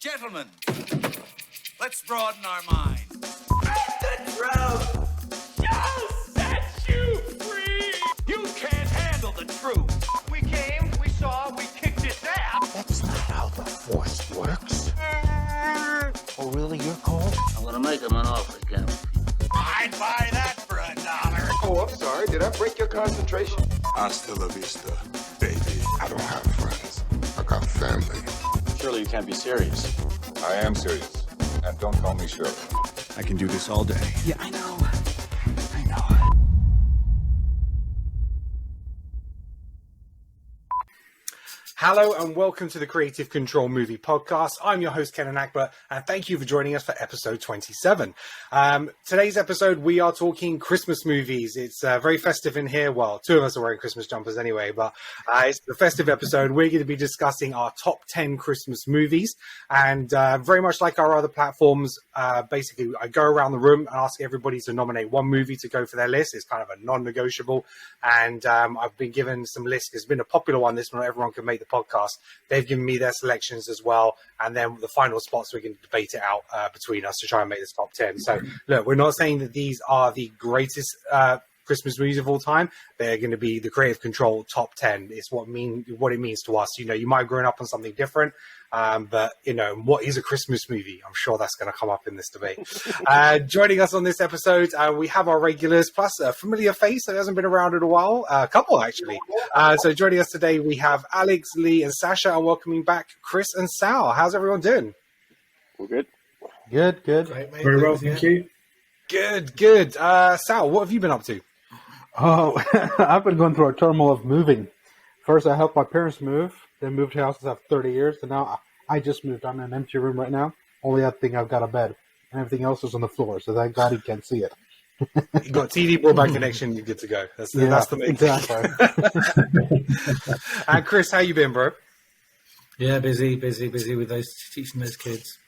Gentlemen, let's broaden our minds. The truth shall set you free. You can't handle the truth. We came, we saw, we kicked its ass. That's not how the Force works. Oh, really? You're cold? I'm gonna make him an offer again. I'd buy that for $1. Oh, I'm sorry. Did I break your concentration? Hasta la vista, baby. I don't have friends. I got family. Surely you can't be serious. I am serious. And don't call me Shirley. I can do this all day. Yeah, I know. Hello and welcome to the Creative Control Movie Podcast. I'm your host, Kenan, and thank you for joining us for episode 27. Today's episode, we are talking Christmas movies. It's very festive in here. Well, two of us are wearing Christmas jumpers anyway, but it's the festive episode. We're going to be discussing our top 10 Christmas movies. And very much like our other platforms, basically, I go around the room and ask everybody to nominate one movie to go for their list. It's kind of a non-negotiable. And I've been given some lists. It's been a popular one. This one, everyone can make the podcast. They've given me their selections as well, and then the final spots we're going to debate it out between us to try and make this top 10. So look, we're not saying that these are the greatest Christmas movies of all time. They're going to be the Creative Control top 10. It's what it means to us. You know, you might have grown up on something different, but you know, what is a Christmas movie? I'm sure that's going to come up in this debate. Joining us on this episode, we have our regulars plus a familiar face that hasn't been around in a while, a couple actually. So joining us today, we have Alex, Lee, and Sacha, and welcoming back Chris and Sal. How's everyone doing? All good. Good. Great, mate. Very well, thank you. Good. Sal, what have you been up to? Oh, I've been going through a turmoil of moving. First, I helped my parents move. They moved houses after 30 years, and now I just moved. I'm in an empty room right now. Only other thing, I've got a bed, and everything else is on the floor, so thank God he can't see it. You got TV broadband connection, you're good to go. That's the main exactly. thing. And Chris, how you been, bro? Yeah, busy with those teaching those kids.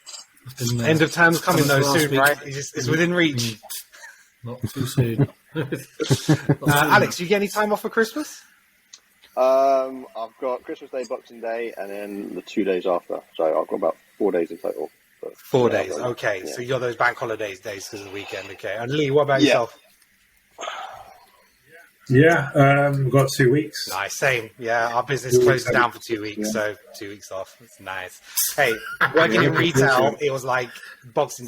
End of term's coming though soon, week. Right? It's within reach. Not too soon. Alex, you get any time off for Christmas? I've got Christmas Day, Boxing Day, and then the 2 days after. So I've got about 4 days in total. So, 4 days, okay. Yeah. So you're those bank holidays days because of the weekend, okay. And Lee, what about yourself? Yeah, we've got 2 weeks. Nice, same. Yeah, our business closed down for 2 weeks, so 2 weeks off. It's nice. Hey, working in retail, it was like Christmas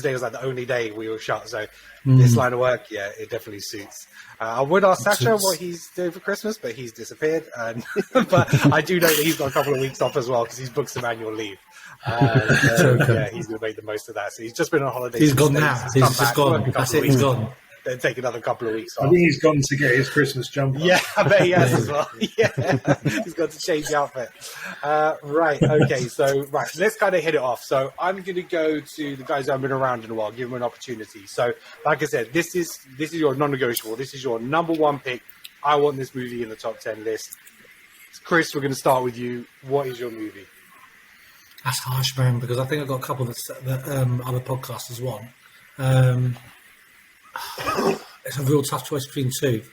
Day was like the only day we were shut. So this line of work, yeah, it definitely suits. I would ask Sacha what he's doing for Christmas, but he's disappeared. But I do know that he's got a couple of weeks off as well because he's booked some annual leave. Yeah, he's going to make the most of that. So he's just been on holiday. He's gone now. He's just gone. That's it. He's gone. Then take another couple of weeks off. I think he's gone to get his Christmas jumper. Yeah, I bet he has as well. Yeah, he's got to change the outfit. Right, okay, so let's kind of hit it off. So I'm going to go to the guys who haven't been around in a while, give them an opportunity. So, like I said, this is your non-negotiable. This is your number one pick. I want this movie in the top 10 list. Chris, we're going to start with you. What is your movie? That's harsh, man, because I think I've got a couple that other podcasters want. It's a real tough choice between two.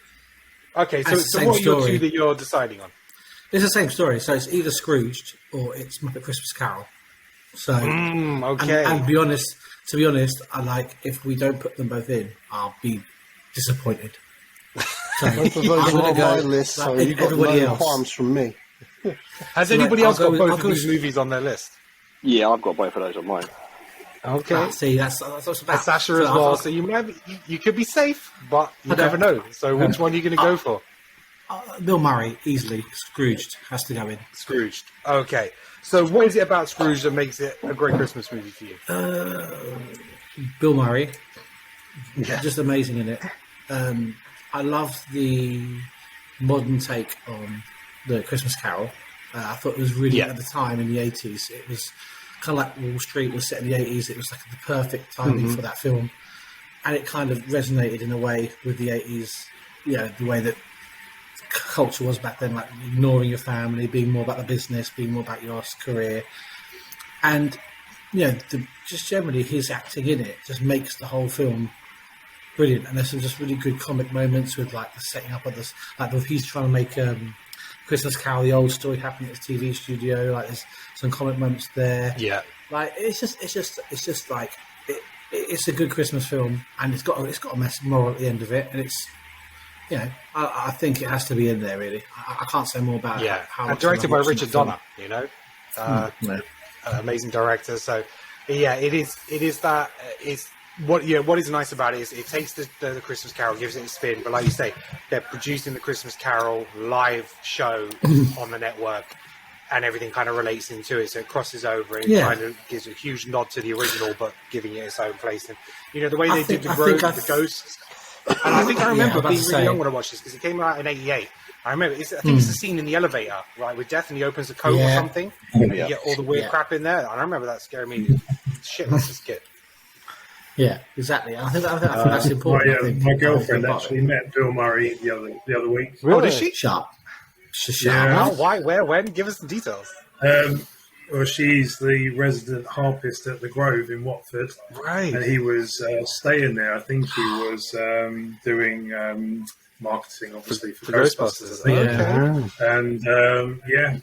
Okay, so what are your two that you're deciding on? It's the same story. So it's either Scrooged or it's Muppet Christmas Carol. So, okay. And to be honest, I like if we don't put them both in, I'll be disappointed. So both of those are on my list, so you got no qualms from me. Has anybody else got both of these movies on their list? Yeah, I've got both of those on mine. Okay. See, that's what's about. Sacha as well. So you could be safe, but you never know. So which one are you going to go for? Bill Murray, easily. Scrooged has to go in. Scrooged. Okay. So what is it about Scrooge that makes it a great Christmas movie for you? Bill Murray. Yeah. Just amazing in it. I love the modern take on the Christmas Carol. I thought it was really, at the time in the 80s, it was kind of like Wall Street was set in the 80s. It was like the perfect timing for that film. And it kind of resonated in a way with the 80s, the way that culture was back then, like ignoring your family, being more about the business, being more about your career. And, just generally his acting in it just makes the whole film brilliant. And there's some just really good comic moments with like the setting up of this, like he's trying to make Christmas Carol, the old story happening at his TV studio. Like there's some comic moments there. Yeah. Like it's just like it's a good Christmas film, and it's got a message moral at the end of it, and it's. I think it has to be in there. Really, I can't say more about it. How and directed by Richard Donner. Amazing director. So, it is that. It's what is nice about it is it takes the Christmas Carol, gives it a spin, but like you say, they're producing the Christmas Carol live show on the network, and everything kind of relates into it, so it crosses over and it kind of gives a huge nod to the original, but giving it its own place. And the way they did the ghosts. And I think I remember being really young when I watched this because it came out in '88. I remember. I think it's the scene in the elevator, right, with Death, and he opens a coat or something, and you get all the weird crap in there. And I remember that scaring me shit as a kid. Yeah, exactly. I think that's important. My girlfriend actually met Bill Murray the other week. Really? Oh, did she? Sharp. How? Why? Where? When? Give us the details. Well, she's the resident harpist at the Grove in Watford. Right. And he was staying there. I think he was doing marketing, obviously, for Ghostbusters. And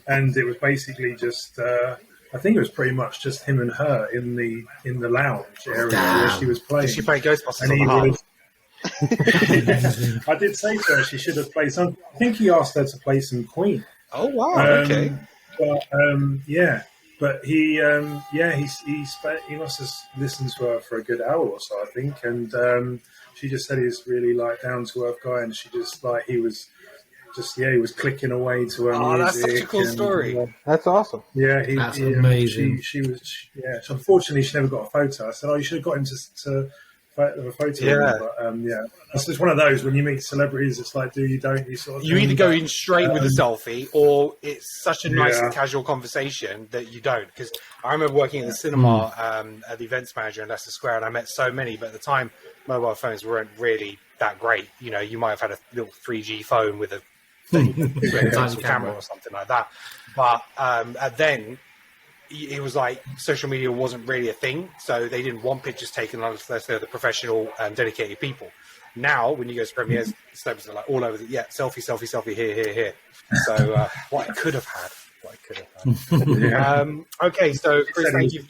and it was basically just, I think it was pretty much just him and her in the lounge area where she was playing. Did she play Ghostbusters on the harp? I did say to her she should have played some. I think he asked her to play some Queen. Oh, wow. Okay. But he must have listened to her for a good hour or so, I think, and she just said he's really like down to earth guy, and she just like he was clicking away to her music. That's such a cool story. That's awesome. Yeah, that's amazing. She was unfortunately she never got a photo. I said, you should have got him to a photo. Yeah, but, it's just one of those when you meet celebrities. It's like, do you don't you sort of you either go in straight with a selfie, or it's such a nice and casual conversation that you don't. Because I remember working at the cinema at the events manager in Leicester Square, and I met so many. But at the time, mobile phones weren't really that great. You might have had a little 3G phone with a camera or something like that. But then. It was like social media wasn't really a thing, so they didn't want pictures taken unless they're the professional and dedicated people. Now, when you go to premieres, celebrities are like all over selfie, here. So what I could have had. Okay, so Chris, thank you.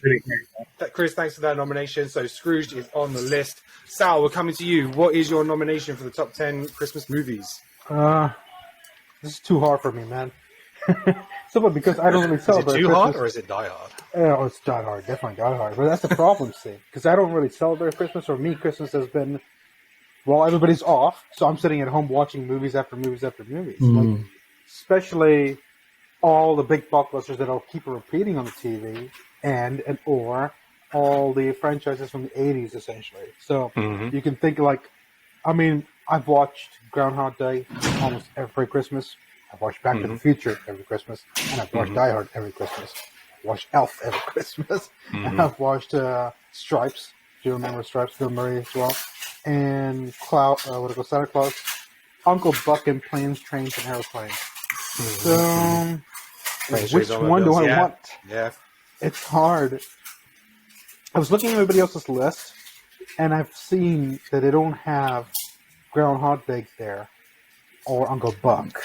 Chris, thanks for that nomination. So Scrooge is on the list. Sal, we're coming to you. What is your nomination for the top 10 Christmas movies? This is too hard for me, man. Simply because I don't really celebrate. Is it too Christmas. hard or is it Die Hard? It's Die Hard, definitely Die Hard. But that's the problem, see, because I don't really celebrate Christmas. For me, Christmas has been, everybody's off, so I'm sitting at home watching movies after movies after movies. Like, especially all the big blockbusters that I'll keep repeating on the TV, or all the franchises from the 80s, essentially. So you can think I've watched Groundhog Day almost every Christmas. I've watched Back to the Future every Christmas, and I've watched Die Hard every Christmas. I've watched Elf every Christmas, and I've watched Stripes. Do you remember Stripes? Bill Murray as well, and Santa Claus, Uncle Buck, and Planes, Trains, and Airplanes. So, which one do I want? Yeah, it's hard. I was looking at everybody else's list, and I've seen that they don't have Groundhog Day there or Uncle Buck.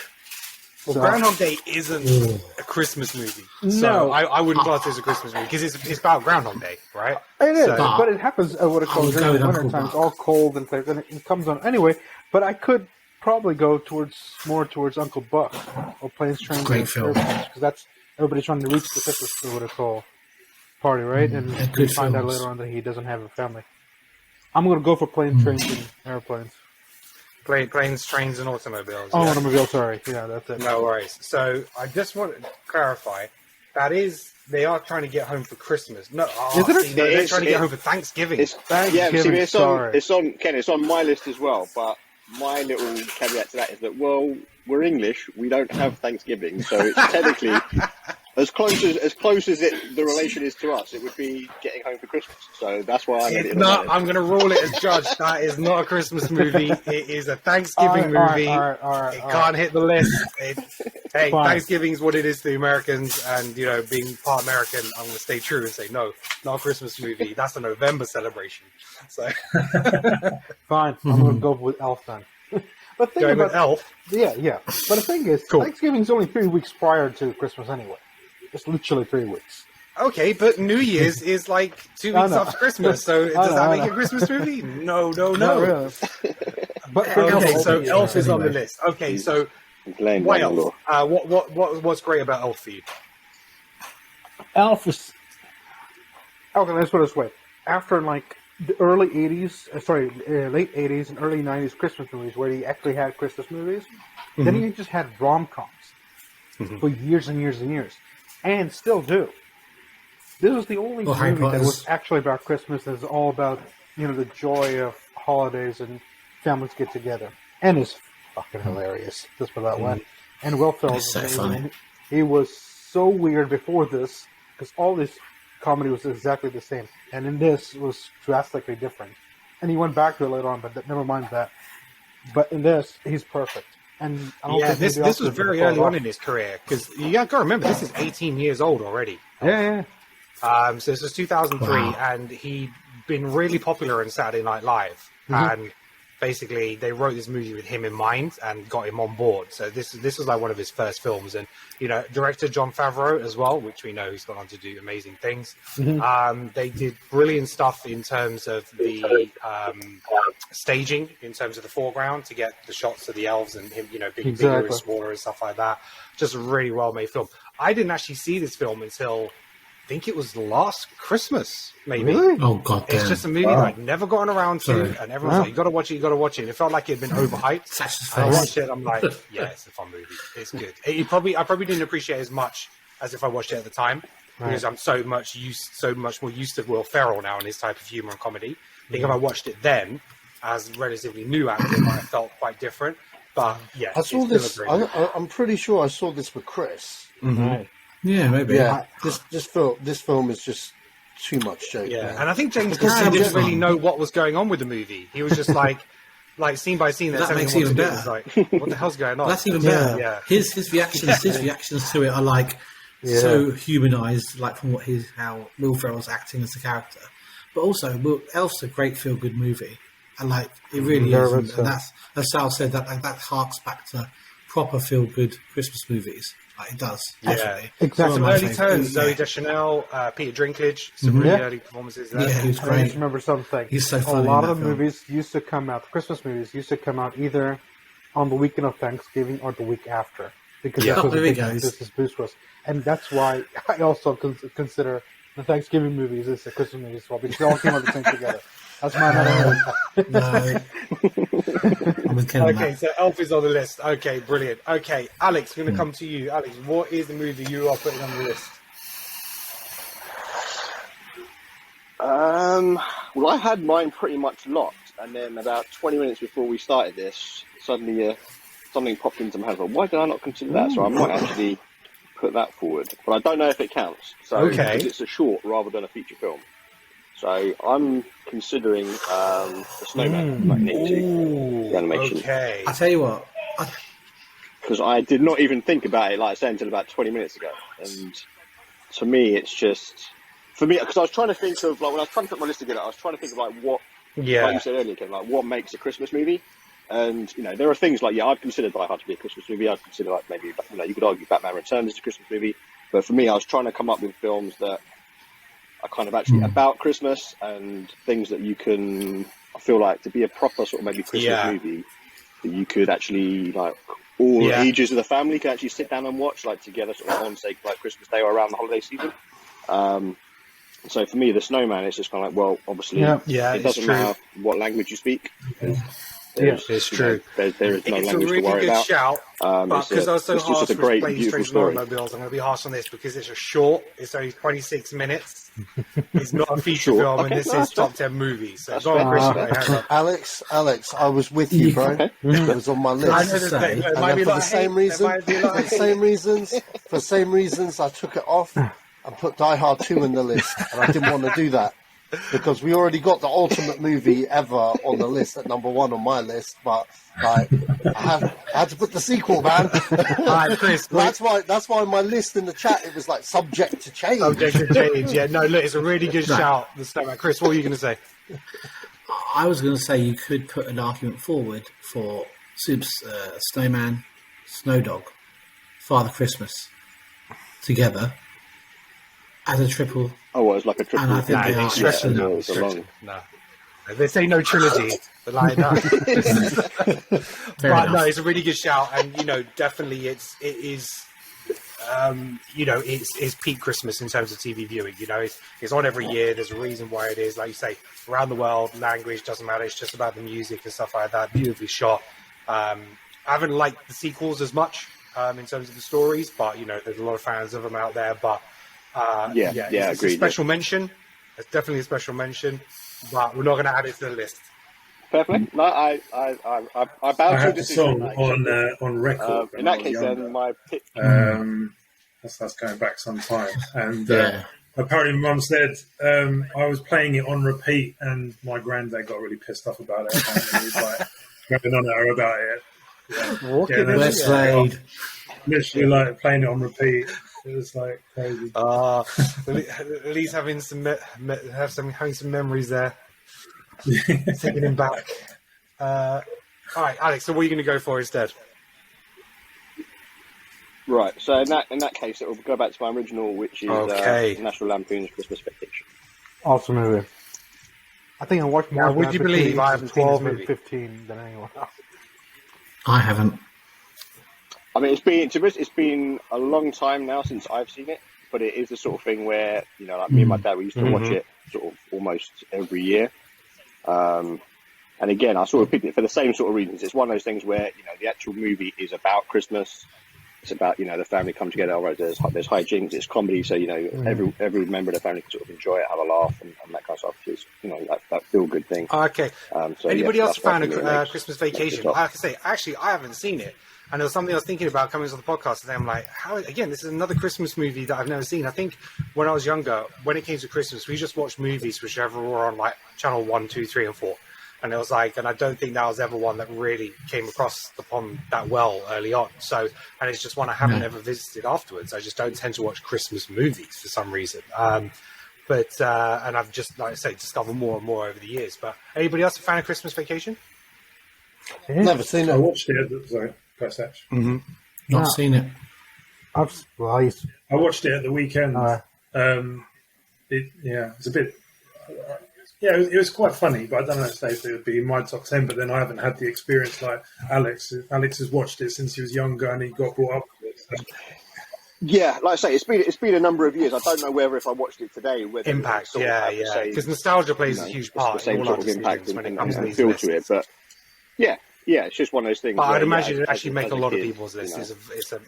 Well, Groundhog Day isn't a Christmas movie. So No. I wouldn't class it as a Christmas movie because it's about Groundhog Day, right? It is, So- but it happens what it calls in the winter time. It's all cold and things, and it comes on anyway. But I could probably go more towards Uncle Buck or Planes, Trains, Great film. because that's everybody trying to reach the Christmas what it's called party, right? And we good find out films. later on that he doesn't have a family. I'm gonna go for Planes, Trains, and Airplanes. Planes, trains, and automobiles. Oh, yeah. automobile. Sorry, yeah, that's it. No worries. So I just want to clarify. They are trying to get home for Christmas. No, Isn't it? they're trying to get home for Thanksgiving. Thanksgiving, it's on my list as well. But my little caveat to that is that we're English. We don't have Thanksgiving, so it's technically as close as the relation is to us, it would be getting home for Christmas. So that's why I made it. I'm going to rule it as judged. That is not a Christmas movie. It is a Thanksgiving movie. It can't hit the list. Hey, Thanksgiving's what it is to the Americans, and being part American, I'm going to stay true and say no, not a Christmas movie. That's a November celebration. So fine, I'm going to go with Elf then. But going with Elf. Yeah. But the thing is, Thanksgiving's only 3 weeks prior to Christmas anyway. It's literally 3 weeks. Okay, but New Year's is like 2 weeks after Christmas, so does that make a Christmas movie? No. Not really. But Okay, so Elf is on the list. Okay, so what else? What's great about Elf for you? Elf is... Okay, let's put it this way. After, like, the early 80s, late 80s and early 90s Christmas movies, where he actually had Christmas movies, then he just had rom-coms for years and years and years. And still do. This was the only movie that was actually about Christmas. That's all about, the joy of holidays and families get together. And it's fucking hilarious. Just for that one. And Will Ferrell was so funny. He was so weird before this, because all this comedy was exactly the same. And in this, it was drastically different. And he went back to it later on, but never mind that. But in this, he's perfect. And I don't think this was very early on in his career, because you got to remember, this is 18 years old already. Yeah. So this was 2003, and he'd been really popular in Saturday Night Live. And basically, they wrote this movie with him in mind and got him on board. So this was like one of his first films. And, director Jon Favreau as well, which we know he's gone on to do amazing things. They did brilliant stuff in terms of the staging, in terms of the foreground, to get the shots of the elves and him, being bigger and smaller and stuff like that. Just a really well-made film. I didn't actually see this film until... I think it was last Christmas, maybe. Really? Oh, God damn. It's just a movie that I'd never gotten around to, and everyone's like, you got to watch it, It felt like it had been overhyped. I watched it, I'm like, yeah, it's a fun movie. It's good. I probably didn't appreciate it as much as if I watched it at the time, because I'm so much more used to Will Ferrell now and his type of humor and comedy. I think if I watched it then, as relatively new actor, it might have felt quite different. But, yeah. I saw this, I'm pretty sure I saw this with Chris. Right. Yeah, maybe. Yeah, this film is just too much joke. Yeah, and I think James Cameron didn't really know what was going on with the movie. He was just like scene by scene. That makes it even better. Like, what the hell's going on? That's even better. Yeah. His reactions to it are like so humanised, like from how Will Ferrell's acting as the character. But also, Elf's a great feel good movie, and like it really is. And that's, as Sal said, that harks back to proper feel good Christmas movies. It does. Yeah, exactly. Some early turns, Zoe Deschanel, Peter Dinklage, some really early performances there. Yeah, he was great. I just remember something. He's so funny. A lot of the movies used to come out, the Christmas movies used to come out either on the weekend of Thanksgiving or the week after. Because that's what the Christmas boost was. And that's why I also consider the Thanksgiving movies as the Christmas movies as well, because they all came out the same together. That's my another Okay, so Elf is on the list. Okay, brilliant. Okay, Alex, we're going to come to you. Alex, what is the movie you are putting on the list? Well, I had mine pretty much locked, and then about 20 minutes before we started this, suddenly something popped into my head. Why did I not consider that? So I might actually put that forward, but I don't know if it counts. So because it's a short rather than a feature film. So I'm considering The Snowman, like the animation. Okay. I tell you what, because I did not even think about it, like I said, until about 20 minutes ago. And to me, it's just because I was trying to think of when I was trying to put my list together, I was trying to think of like what like you said earlier, Ken, like what makes a Christmas movie. And there are things like I'd consider Die Hard to be a Christmas movie. I'd consider like maybe you could argue Batman Returns is a Christmas movie. But for me, I was trying to come up with films that are kind of actually about Christmas and things that you can, I feel like, to be a proper sort of maybe Christmas movie that you could actually like all ages of the family can actually sit down and watch like together sort of on say like Christmas Day or around the holiday season. So for me, The Snowman is just kind of like, well, obviously it doesn't matter what language you speak. It's true. There is no language to worry about. Shout, but because I was so harsh with Plane, Trains and Automobiles, I'm going to be harsh on this because it's a short. It's only 26 minutes. It's not a feeture film, and this is top 10 movies. So go on, Alex, I was with you, bro. It was on my list. I know for the same reasons, I took it off and put Die Hard 2 in the list, and I didn't want to do that. Because we already got the ultimate movie ever on the list at number 1 on my list, but like I had to put the sequel, man. Right, Chris, that's why my list in the chat it was like subject to change. Subject to change, yeah. No, look, it's a really good shout. The Snowman. Chris, what were you going to say? I was going to say you could put an argument forward for Snowman, Snow Dog, Father Christmas together. as a triple. Oh, well, it's like a triple. And I think they are stretching excellent. it. It's a long. No. They say no trilogy, but like no. But no, it's a really good shout, and definitely it is. It's peak Christmas in terms of TV viewing. It's on every year. There's a reason why it is. Like you say, around the world, language doesn't matter. It's just about the music and stuff like that. Beautifully shot. I haven't liked the sequels as much in terms of the stories, but there's a lot of fans of them out there. But it's a special mention. It's definitely a special mention, but we're not going to add it to the list. Perfect. No, I bow to had the decision. song on record. In that case, then my pick. That's going back some time, and apparently, Mum said I was playing it on repeat, and my granddad got really pissed off about it. Apparently, he was like going on at her about it. Westlaid. Literally, like playing it on repeat. It was like crazy. At least having some memories there. Taking him back. All right, Alex. So what are you going to go for instead? Right. So in that case, it will go back to my original, which is National Lampoon's Christmas Vacation. Awesome movie. I think I watched more. Would you believe I haven't seen 12 this and movie? 15 than anyone else. I haven't. I mean, it's been a long time now since I've seen it, but it is the sort of thing where like me and my dad, we used to watch it sort of almost every year. And again, I sort of picked it for the same sort of reasons. It's one of those things where the actual movie is about Christmas. It's about the family come together. Alright, there's hijinks. It's comedy, so every member of the family can sort of enjoy it, have a laugh, and that kind of stuff. It's that feel good thing. Okay. So, Anybody else a fan of Christmas Vacation? Like I say, actually, I haven't seen it. And there was something I was thinking about coming on the podcast today. I'm like, this is another Christmas movie that I've never seen. I think when I was younger, when it came to Christmas, we just watched movies whichever were on like channel 1, 2, 3, and 4. And it was like, and I don't think that was ever one that really came across the pond that well early on. So, and it's just one I haven't ever visited afterwards. I just don't tend to watch Christmas movies for some reason. And I've just, like I say, discovered more and more over the years. But anybody else a fan of Christmas Vacation? Never seen it. I watched it. Sorry, press H. Not seen it. I watched it at the weekend. It's a bit. It was quite funny, but I don't know if it would be in my top 10. But then I haven't had the experience like Alex. Alex has watched it since he was younger, and he got brought up with it. So. Yeah, like I say, it's been a number of years. I don't know whether if I watched it today, whether impact. Because nostalgia plays a huge part. The same in sort all of impact when it and comes to these feel lists. to it, but yeah, it's just one of those things. But where, I'd imagine as it actually make a lot of people's lists. It's a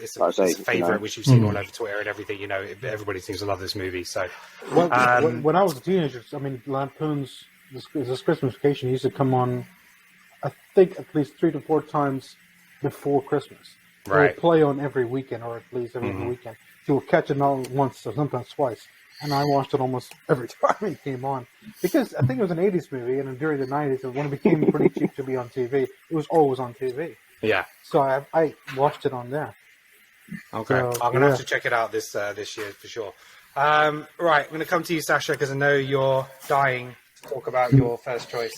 favourite, which you've seen all over Twitter and everything. Everybody seems to love this movie. So, when I was a teenager, Lampoon's this Christmas Vacation used to come on, I think at least 3 to 4 times before Christmas. Right. They would play on every weekend, or at least every weekend. You would catch it all once or sometimes twice. And I watched it almost every time it came on. Because I think it was an 80s movie, and during the 90s, when it became pretty cheap to be on TV, it was always on TV. Yeah. So I watched it on there. Okay. So, I'm going to have to check it out this year for sure. Right, I'm going to come to you, Sacha, because I know you're dying to talk about your first choice.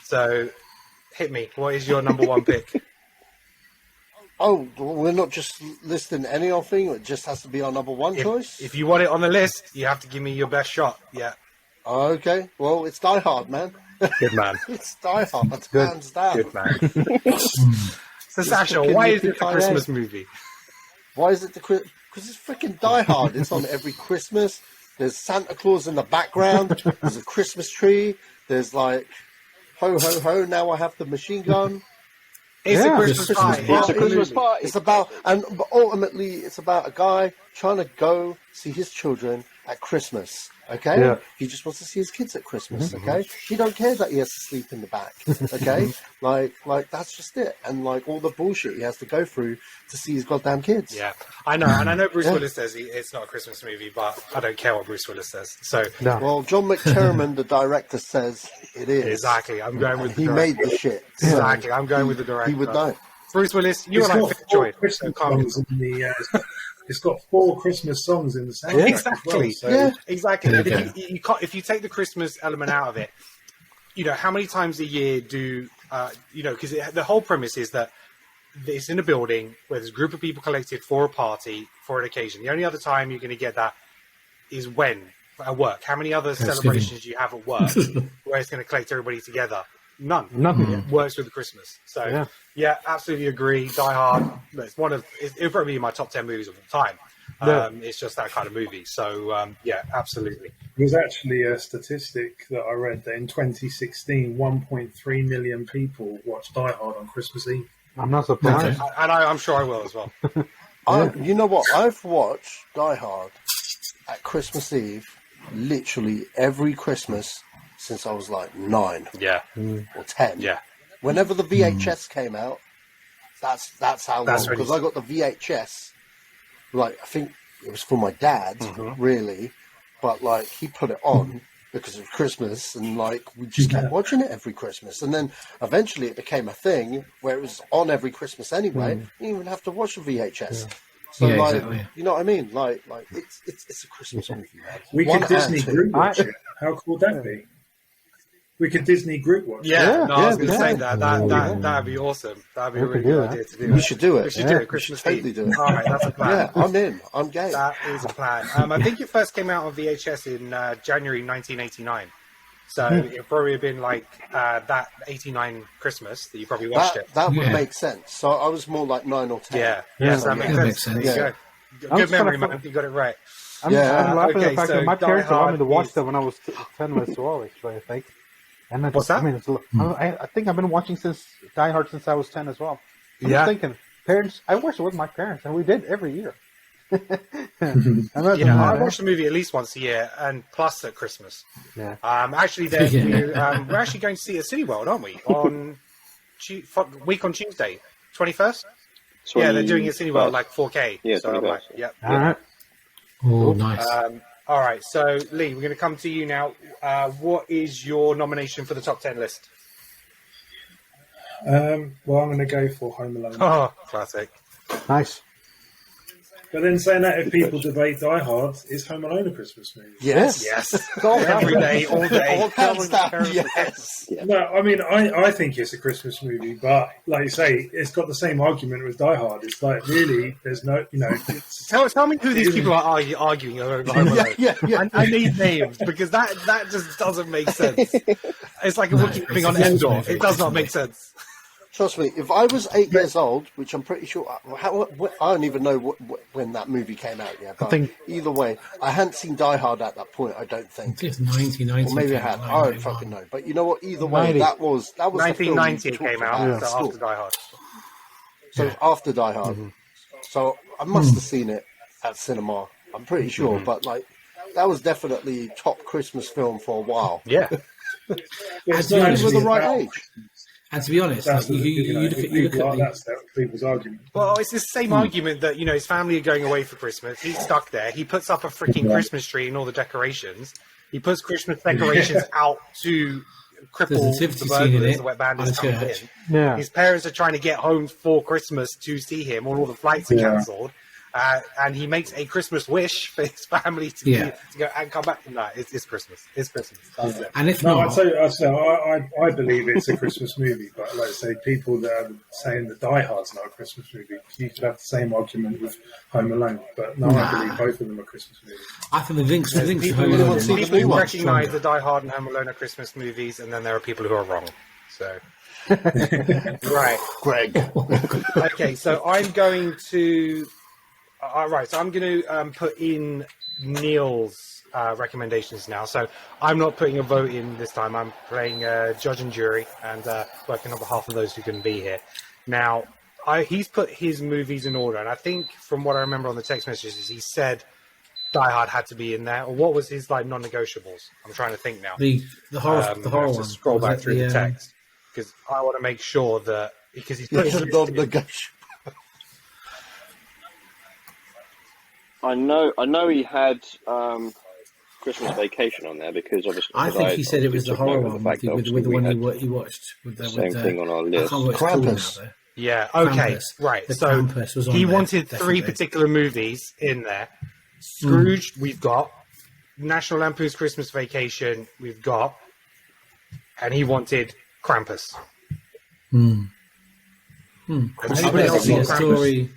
So hit me. What is your number one pick? Oh, we're not just listing any old thing. It just has to be our number one choice. If you want it on the list, you have to give me your best shot. Yeah. Okay. Well, it's Die Hard, man. Good man. It's Die Hard, hands down. Good man. So, Sacha, why is it a Christmas movie? Why is it because it's freaking Die Hard. It's on every Christmas. There's Santa Claus in the background. There's a Christmas tree. There's like, ho, ho, ho, now I have the machine gun. It's a Christmas party. It's a Christmas party. It's about, but ultimately, it's about a guy trying to go see his children at Christmas. Okay, yeah. He just wants to see his kids at Christmas. Okay, he don't care that he has to sleep in the back. Okay, like that's just it, and like all the bullshit he has to go through to see his goddamn kids. Yeah, I know, and I know Bruce Willis says it's not a Christmas movie, but I don't care what Bruce Willis says. So, well, John McTiernan, the director, says it is. Exactly, I'm going with. He made the shit. Exactly, I'm going with the director. He would know. Bruce Willis, you and I fit choice. It's got 4 Christmas songs in the soundtrack. Exactly. As well, so. Exactly. And if you take the Christmas element out of it, how many times a year do because the whole premise is that it's in a building where there's a group of people collected for a party for an occasion. The only other time you're going to get that is when at work. How many other celebrations do you have at work where it's going to collect everybody together? None. Nothing. It works with Christmas. So yeah, absolutely agree. Die Hard. It's it'll probably be my top 10 movies of all time. It's just that kind of movie. So yeah, absolutely. There's actually a statistic that I read that in 2016, 1.3 million people watched Die Hard on Christmas Eve. I'm not surprised. And I'm sure I will as well. You know what? I've watched Die Hard at Christmas Eve literally every Christmas since I was like 9 or 10. Yeah. Whenever the VHS came out, that's how long. Because I got the VHS, like, I think it was for my dad, really. But, like, he put it on because of Christmas, and, like, we just kept watching it every Christmas. And then eventually it became a thing where it was on every Christmas anyway. You didn't even have to watch the VHS. So, like, exactly. You know what I mean? Like it's a Christmas movie, man. We could Disney group watch it. How cool would that be? We could Disney group watch it. I was going to say that'd be awesome. That'd be a really good idea to do. We should do it. We should do it. Christmas totally Eve. do it. All right, that's a plan. Yeah, I'm in. I'm game. That is a plan. I think it first came out on VHS in January 1989. So it'd probably have been like that 89 Christmas that you probably watched it. That would make sense. So I was more like 9 or 10. Yes, that makes sense. There you go. Good memory, man. You got it right. I'm laughing at the fact that my parents allowed me to watch is... that when I was 10 as well, actually, I think. And what's that? I mean, I think I've been watching Die Hard since I was 10 as well. I'm just thinking, parents, I watched it with my parents, and we did every year. I watch the movie at least once a year, and plus at Christmas. Yeah. Actually, we're actually going to see it at Cineworld, aren't we? On week on Tuesday, 21st. Yeah, they're doing it at Cineworld like 4K. Yeah, so I'm like, yep. All right. Oh, nice. All right, so Lee, we're going to come to you now. What is your nomination for the top 10 list? Well, I'm going to go for Home Alone. Oh, classic. Nice. But then saying that, if people debate Die Hard, is Home Alone a Christmas movie? Yes. Every day, all day. Yes. No, I mean, I think it's a Christmas movie, but like you say, it's got the same argument with Die Hard. It's like, really, there's no, it's... Tell me who these people are arguing over Home Alone. I need names, because that just doesn't make sense. It's like a wiki thing on Endor. It does not make sense. Trust me, if I was 8 years old, which I'm pretty sure, I don't even know when that movie came out yet, but either way, I hadn't seen Die Hard at that point, I don't think. It's 1990. Or maybe I had. I don't fucking know. But you know what? Either way, that was 1990 it came out, so after Die Hard. So after Die Hard. So I must have seen it at cinema, I'm pretty sure, but like, that was definitely top Christmas film for a while. Yeah. It's with the right age. And to be honest, you look at that's people's argument. Well, it's the same argument that, his family are going away for Christmas. He's stuck there. He puts up a freaking Christmas tree and all the decorations. He puts Christmas decorations out to cripple the burglars, the wet bandits coming in. Yeah. His parents are trying to get home for Christmas to see him. All the flights are cancelled. And he makes a Christmas wish for his family to go and come back. No, it's Christmas. It's Christmas. That's it. And if not, I believe it's a Christmas movie, but like I say, people that are saying that Die Hard's not a Christmas movie, you could have the same argument with Home Alone. But I believe both of them are Christmas movies. I think the links to people Home Alone who recognise that Die Hard and Home Alone are Christmas movies, and then there are people who are wrong. So. Right, Greg. Okay, so I'm going to. So I'm going to put in Neil's recommendations now. So I'm not putting a vote in this time. I'm playing judge and jury and working on behalf of those who couldn't be here. Now, he's put his movies in order, and I think from what I remember on the text messages, he said Die Hard had to be in there. Or what was his non-negotiables? I'm trying to think now. The horror one. To scroll back through the text because I want to make sure that because he's put his non-negotiable. I know he had Christmas Vacation on there because obviously. I think he said it was the horror one with the one he watched. Same thing on our list. Krampus. Yeah. Okay. Krampus. Right. The So Krampus was on he there, wanted definitely. 3 particular movies in there. Scrooge, we've got. National Lampoon's Christmas Vacation, we've got. And he wanted Krampus. Anybody else seen a story?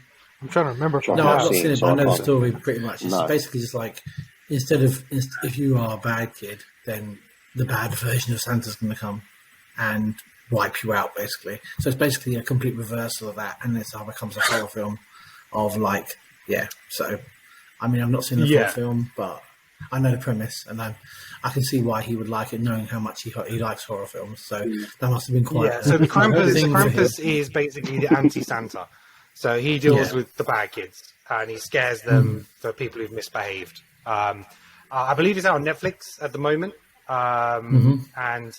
I'm trying to remember. No, I've not seen it, but I know the story pretty much. It's basically just like if you are a bad kid, then the bad version of Santa's going to come and wipe you out, basically. So it's basically a complete reversal of that, and it's how it becomes a horror film of like, yeah. So, I mean, I've not seen the full film, but I know the premise, and I can see why he would like it, knowing how much he likes horror films. So that must have been quite. Yeah. So the Krampus is basically the anti-Santa. So he deals with the bad kids, and he scares them for people who've misbehaved. I believe it's out on Netflix at the moment, and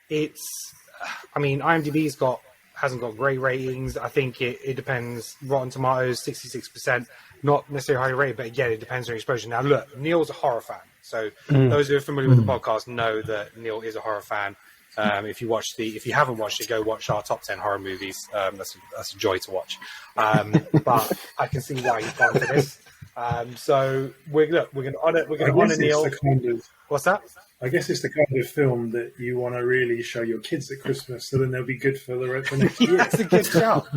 it's. I mean, IMDb's hasn't got great ratings. I think it depends. Rotten Tomatoes, 66%. Not necessarily highly rated, but again, it depends on your exposure. Now, look, Neil's a horror fan, so those who are familiar with the podcast know that Neil is a horror fan. If you haven't watched it, go watch our top 10 horror movies. That's a joy to watch. But I can see why he's gone for this. So we're going to honor Neil. What's that? I guess it's the kind of film that you want to really show your kids at Christmas, so then they'll be good for the next year. That's a good shout.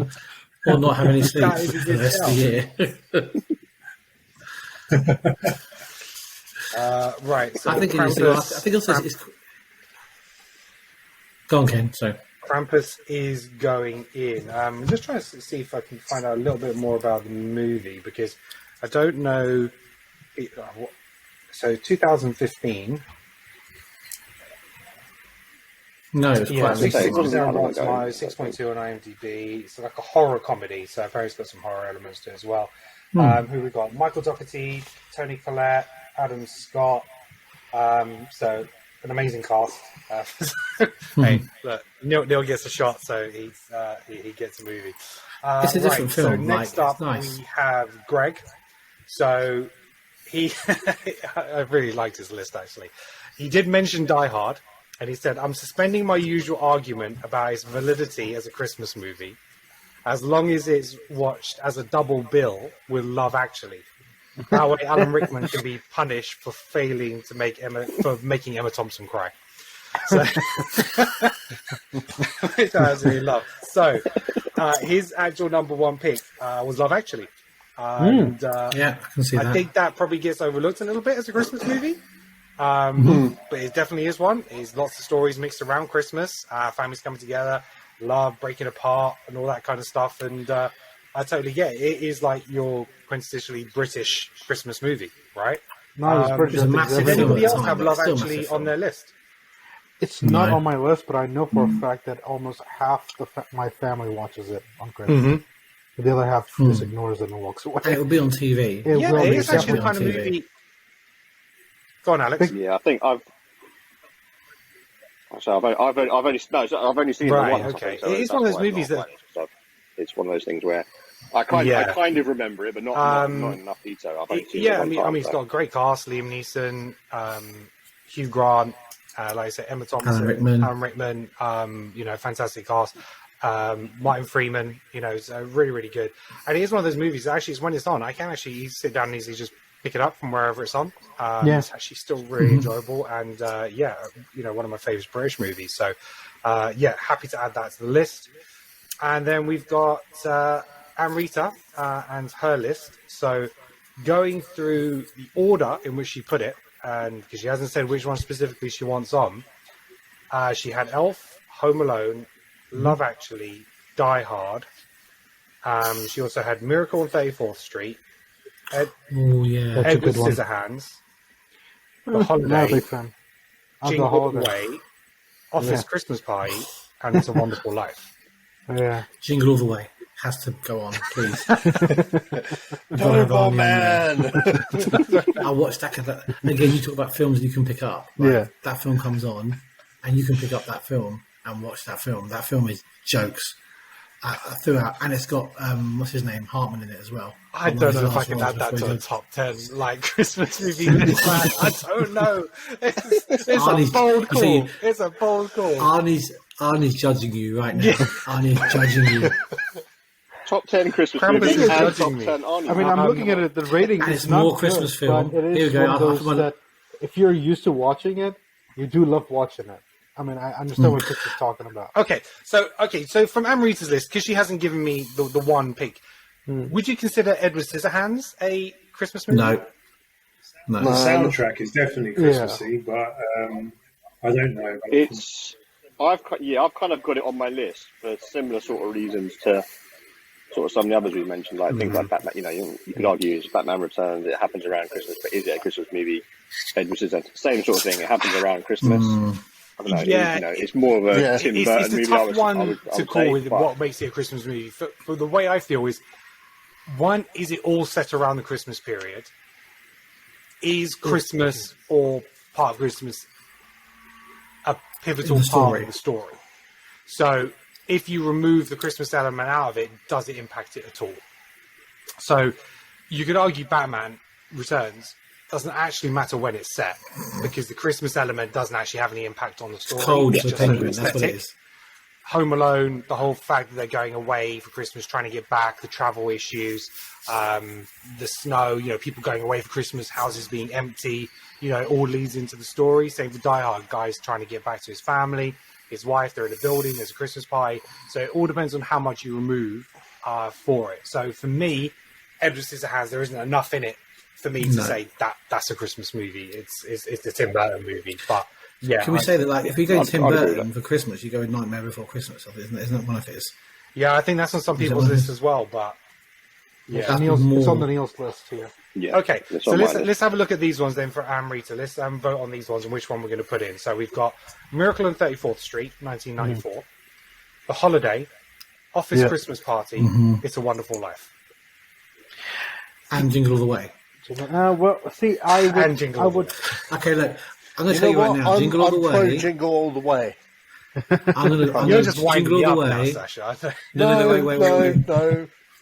Or not have any sleep for the rest of the year. Right. So I think it's. Go on, Ken. So Krampus is going in. I'm just trying to see if I can find out a little bit more about the movie, because I don't know. So 2015. No, it's quite 6% on Rotten Tomatoes, 6.2 on IMDb. It's like a horror comedy, so apparently it's got some horror elements to it as well. Who we got? Michael Dougherty, Toni Collette, Adam Scott. So an amazing cast. Hey, look, Neil gets a shot, so he gets a movie. It's a different film. So next up, we have Greg. So I really liked his list, actually. He did mention Die Hard. And he said, I'm suspending my usual argument about its validity as a Christmas movie, as long as it's watched as a double bill with Love Actually. That way Alan Rickman can be punished for failing to making Emma Thompson cry. So, which I absolutely love. So, his actual number one pick was Love Actually. And I can see that. I think that probably gets overlooked a little bit as a Christmas movie. But it definitely is one. It's lots of stories mixed around Christmas, families coming together, love breaking apart, and all that kind of stuff. And I totally get it. It is like your quintessentially British Christmas movie, right? No, it's British. Does anybody else have Love Actually on their list? It's not on my list, but I know for a fact that almost half my family watches it on Christmas. The other half just ignores it and walks away. And it will be on TV. It is actually the kind of movie. Go on, Alex. Yeah, I think I've only seen it once. Okay. It's one of those movies that it's one of those things where I kind of remember it, but not in enough detail. I've only seen it one time, it's got a great cast: Liam Neeson, Hugh Grant, like I said, Emma Thompson, Alan Rickman. Fantastic cast. Martin Freeman. It's really, really good. And it is one of those movies that actually, when it's on, I can actually sit down and easily just pick it up from wherever it's on. It's actually still really enjoyable, and one of my favorite British movies. So happy to add that to the list. And then we've got Amrita and her list. So going through the order in which she put it, and because she hasn't said which one specifically she wants on, she had Elf, Home Alone, Love Actually, Die Hard. She also had Miracle on 34th Street, Edward Scissorhands, The Holiday, Big fan. Jingle All the Way, Office Christmas Party, and It's a Wonderful Life. Yeah, Jingle All the Way has to go on, please. Turbo Man. I watched that. And again, you talk about films you can pick up. That film comes on, and you can pick up that film and watch that film. That film is jokes throughout, and it's got what's his name, Hartman in it as well. I don't know if I can add that to the top 10 Christmas movie list. I don't know. It's a bold call. It's a bold call. Arnie's judging you right now. Arnie's judging you. Top 10 Christmas movies and top 10 Arnie. I mean, I'm looking at it. The rating and is it's not more Christmas good, film. But it is Here we go. one of those that if you're used to watching it, you do love watching it. I mean, I understand what Chris is talking about. Okay, so from Amrita's list, because she hasn't given me the one pick, would you consider Edward Scissorhands a Christmas movie? No. No. The soundtrack is definitely Christmassy, but I don't know. I've kind of got it on my list for similar sort of reasons to sort of some of the others we mentioned, like things like Batman. You know, you could argue it's Batman Returns. It happens around Christmas, but is it a Christmas movie? Edward Scissorhands, same sort of thing. It happens around Christmas. I don't know. Yeah, it's more of a Tim Burton it's a movie. tough one to call with what makes it a Christmas movie. For the way I feel is, one, is it all set around the Christmas period? Is Christmas or part of Christmas a pivotal part of the story? So if you remove the Christmas element out of it, does it impact it at all? So you could argue Batman Returns doesn't actually matter when it's set, because the Christmas element doesn't actually have any impact on the story. It's cold, it's the just penguin, that's what it is. Home Alone, the whole fact that they're going away for Christmas, trying to get back, the travel issues, the snow, people going away for Christmas, houses being empty, it all leads into the story. Same for Die Hard, guys trying to get back to his family, his wife, they're in a building, there's a Christmas party. So it all depends on how much you remove for it. So for me, Edward Scissorhands, there isn't enough in it for me to say that's a Christmas movie. It's a Tim Burton movie, but yeah. Can we say that, like, if you go Tim Burton for Christmas, you go in Nightmare Before Christmas? Isn't that one of his? Yeah, I think that's on some people's list as well. But yeah, it's on the Neil's list here. Yeah. Okay, so let's have a look at these ones then for Rita. Let's vote on these ones and which one we're going to put in. So we've got Miracle on 34th Street, 1994, The Holiday, Office Christmas Party, It's a Wonderful Life, and Jingle All the Way. Well, see, I would. Okay, look, I'm going to tell you right now. Jingle All the Way. Jingle All the Way. You're just winding me up now, Sacha. No.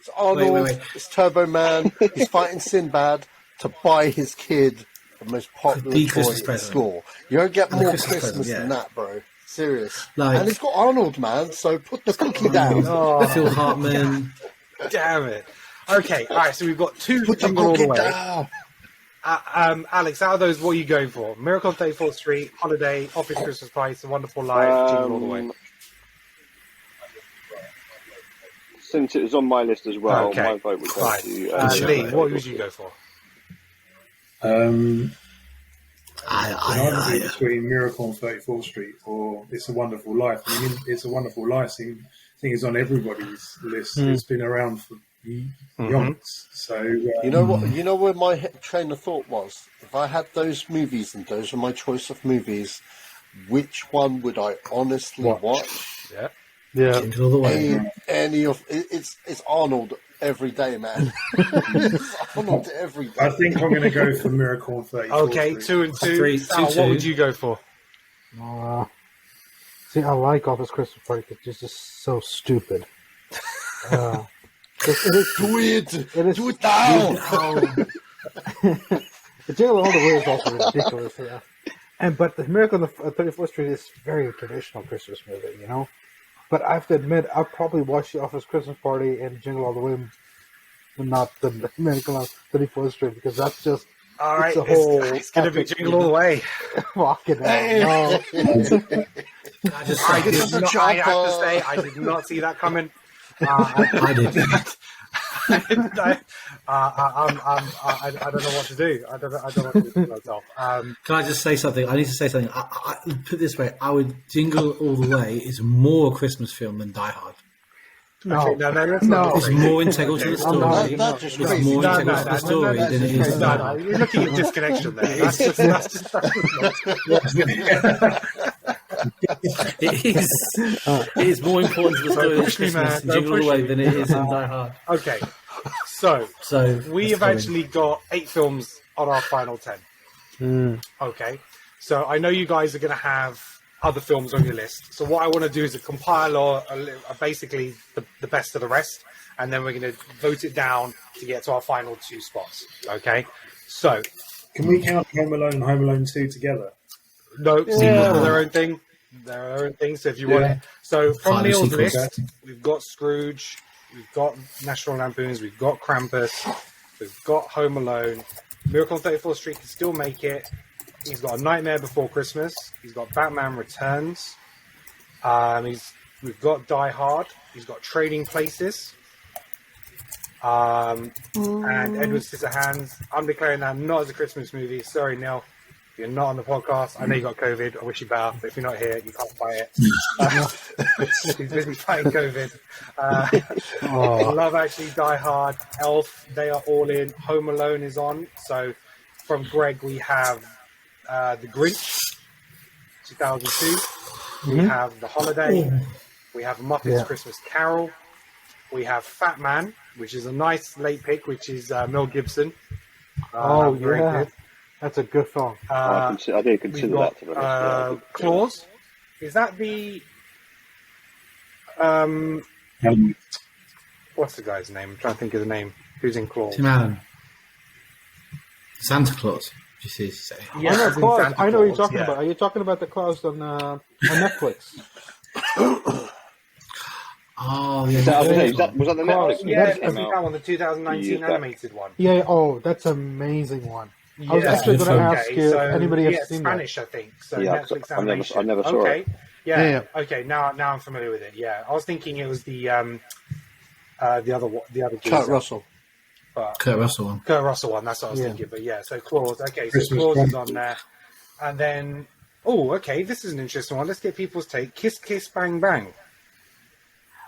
It's Arnold. Wait. It's Turbo Man. He's fighting Sinbad to buy his kid the most popular toy in school. You don't get more Christmas than that, bro. Serious. And it's got Arnold, man. So put the cookie down. Phil Hartman. Damn it. Okay, all right. So we've got two Jingle All the Way. Alex, out of those, what are you going for? Miracle on 34th Street, Holiday, Office Christmas Party, A Wonderful Life, Jingle All the Way. Since it was on my list as well, my vote would go to... Lee, what would you go for? I between Miracle on 34th Street or It's a Wonderful Life. I mean, It's a Wonderful Life thing is on everybody's list. It's been around for yonks. So you know what? You know where my train of thought was. If I had those movies and those are my choice of movies, which one would I honestly watch? Yeah. Jingle All the Way. Any of it's Arnold every day, man. It's Arnold every day. I think I'm going to go for Miracle on 34th Okay, Street. 2 and 2. Sal, what would you go for? See, I like Office Christmas Party because it's just so stupid. Do it now. The Jingle All the Way is also ridiculous, but the Miracle on 34th Street is very traditional Christmas movie, But I have to admit, I'll probably watch the Office Christmas Party and Jingle All the Way, but not the Miracle on 34th Street, because that's just all right. It's going to be Jingle All the Way. Fucking hell! No. I have to say, I did not see that coming. I did. I don't know what to do. I don't know what to do with myself. Can I just say something? I need to say something. I put it this way: Jingle All the Way is more a Christmas film than Die Hard. No, that's not. It's more integral to the story. It's more integral to the story than it is. No, you're looking at disconnection there. That's just It is more important to the story of Christmas in Jingle All the Way than it is in Die Hard. Okay, so we have actually got 8 films on our final 10. Okay, so I know you guys are going to have other films on your list. So what I want to do is compile basically the best of the rest, and then we're going to vote it down to get to our final 2 spots. Okay, so can we count Home Alone and Home Alone 2 together? No, their own thing. Their own thing. So if you want, so from Neil's list, we've got Scrooge, we've got National Lampoons, we've got Krampus, we've got Home Alone. Miracle on 34th Street can still make it. He's got A Nightmare Before Christmas. He's got Batman Returns. We've got Die Hard. He's got Trading Places. and Edward Scissorhands. I'm declaring that not as a Christmas movie. Sorry, Neil. You're not on the podcast. I know you got COVID. I wish you better. But if you're not here, you can't fight it. He's busy fighting COVID. Love Actually, Die Hard, Elf, they are all in. Home Alone is on. So from Greg, we have The Grinch, 2002. We have The Holiday. We have Muppets Christmas Carol. We have Fat Man, which is a nice late pick, which is Mel Gibson. Very good. That's a good film. I didn't consider that. To be honest. Claws. Is that the... what's the guy's name? I'm trying to think of the name. Who's in Claws? Tim Allen. Santa Claus. Did you say? Yeah, I know Claus. I know what you're talking about. Are you talking about the Claus on Netflix? Oh, yeah. Was that the Netflix? Yeah, that one, the 2019 animated one. Yeah, that's an amazing one. I was actually going to ask you if anybody has seen Spanish, I think. So Netflix animation. I never saw it. Yeah. Okay. Now I'm familiar with it. Yeah, I was thinking it was the other Kurt Russell. Kurt Russell one. Kurt Russell one. That's what I was thinking. But yeah, so Claus. Okay, so Claus is on there, and then this is an interesting one. Let's get people's take. Kiss Kiss Bang Bang.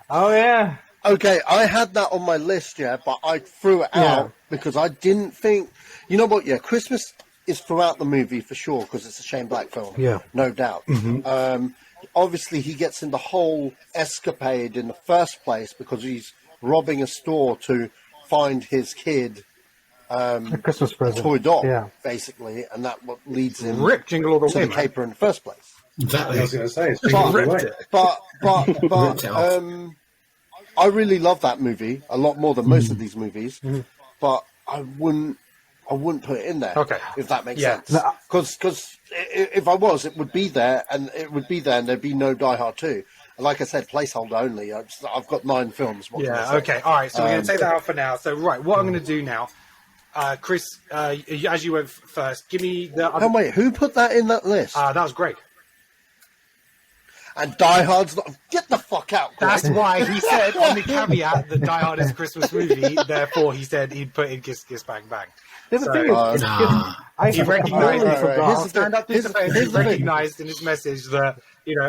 Oh yeah. Okay, I had that on my list, but I threw it out because I didn't think... You know what, Christmas is throughout the movie for sure because it's a Shane Black film, no doubt. Mm-hmm. Obviously, he gets in the whole escapade in the first place because he's robbing a store to find his kid a Christmas present. Toy doll, basically, and that what leads him Jingle All the to Way, the caper in the first place. Exactly. I was going to say, it's Jingle All the Way. But I really love that movie a lot more than most of these movies, but I wouldn't put it in there. Okay, if that makes sense. Because if I was, it would be there, and there'd be no Die Hard 2. And like I said, placeholder only. I've got 9 films. Okay. All right. So we're going to take that out for now. So what I'm going to do now, Chris, as you went first, give me the. Oh wait, who put that in that list? That was Greg. And Die Hard's not... Get the fuck out, Greg. That's why he said on the caveat that Die Hard is a Christmas movie, therefore he said he'd put in Kiss Kiss Bang Bang. The thing is, he recognised in his message that,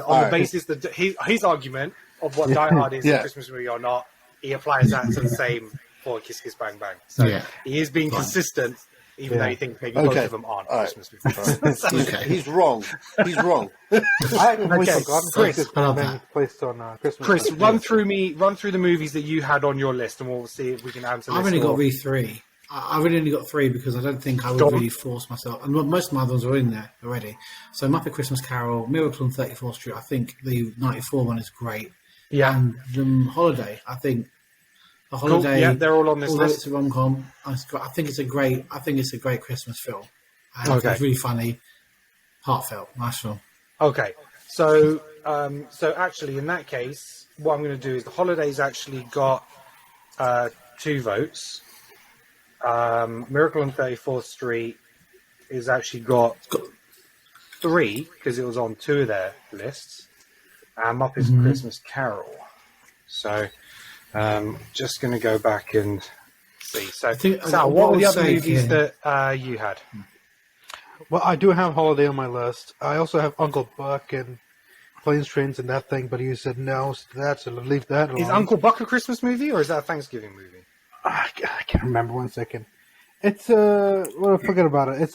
on the basis that his argument of what Die Hard is a Christmas movie or not, he applies that to the same for Kiss Kiss Bang Bang. So he is being consistent, even though he thinks maybe both of them aren't Christmas movies. He's wrong. He's wrong. I completely forgotten placed on Christmas. Chris, run through the movies that you had on your list, and we'll see if we can answer. I've only got really 3. I really only got 3 because I don't think I would really force myself. And most of my others are in there already. So Muppet Christmas Carol, Miracle on 34th Street. I think the '94 one is great. Yeah, and the Holiday. I think the Holiday. Cool. Yeah, they're all on this list. It's a rom-com. I think it's a great Christmas film. And it's really funny, heartfelt, nice film. Okay, so actually, in that case, what I'm going to do is the Holiday's actually got 2 votes. Miracle on 34th Street is actually got 3 because it was on 2 of their lists. And Muppets Christmas Carol. So, just going to go back and see. So, Sal, what were the other movies that you had? Well, I do have Holiday on my list. I also have Uncle Buck and Planes, Trains, and that thing, but you said no to that, so leave that alone. Is Uncle Buck a Christmas movie, or is that a Thanksgiving movie? I can't remember. 1 second. It's forget about it. It's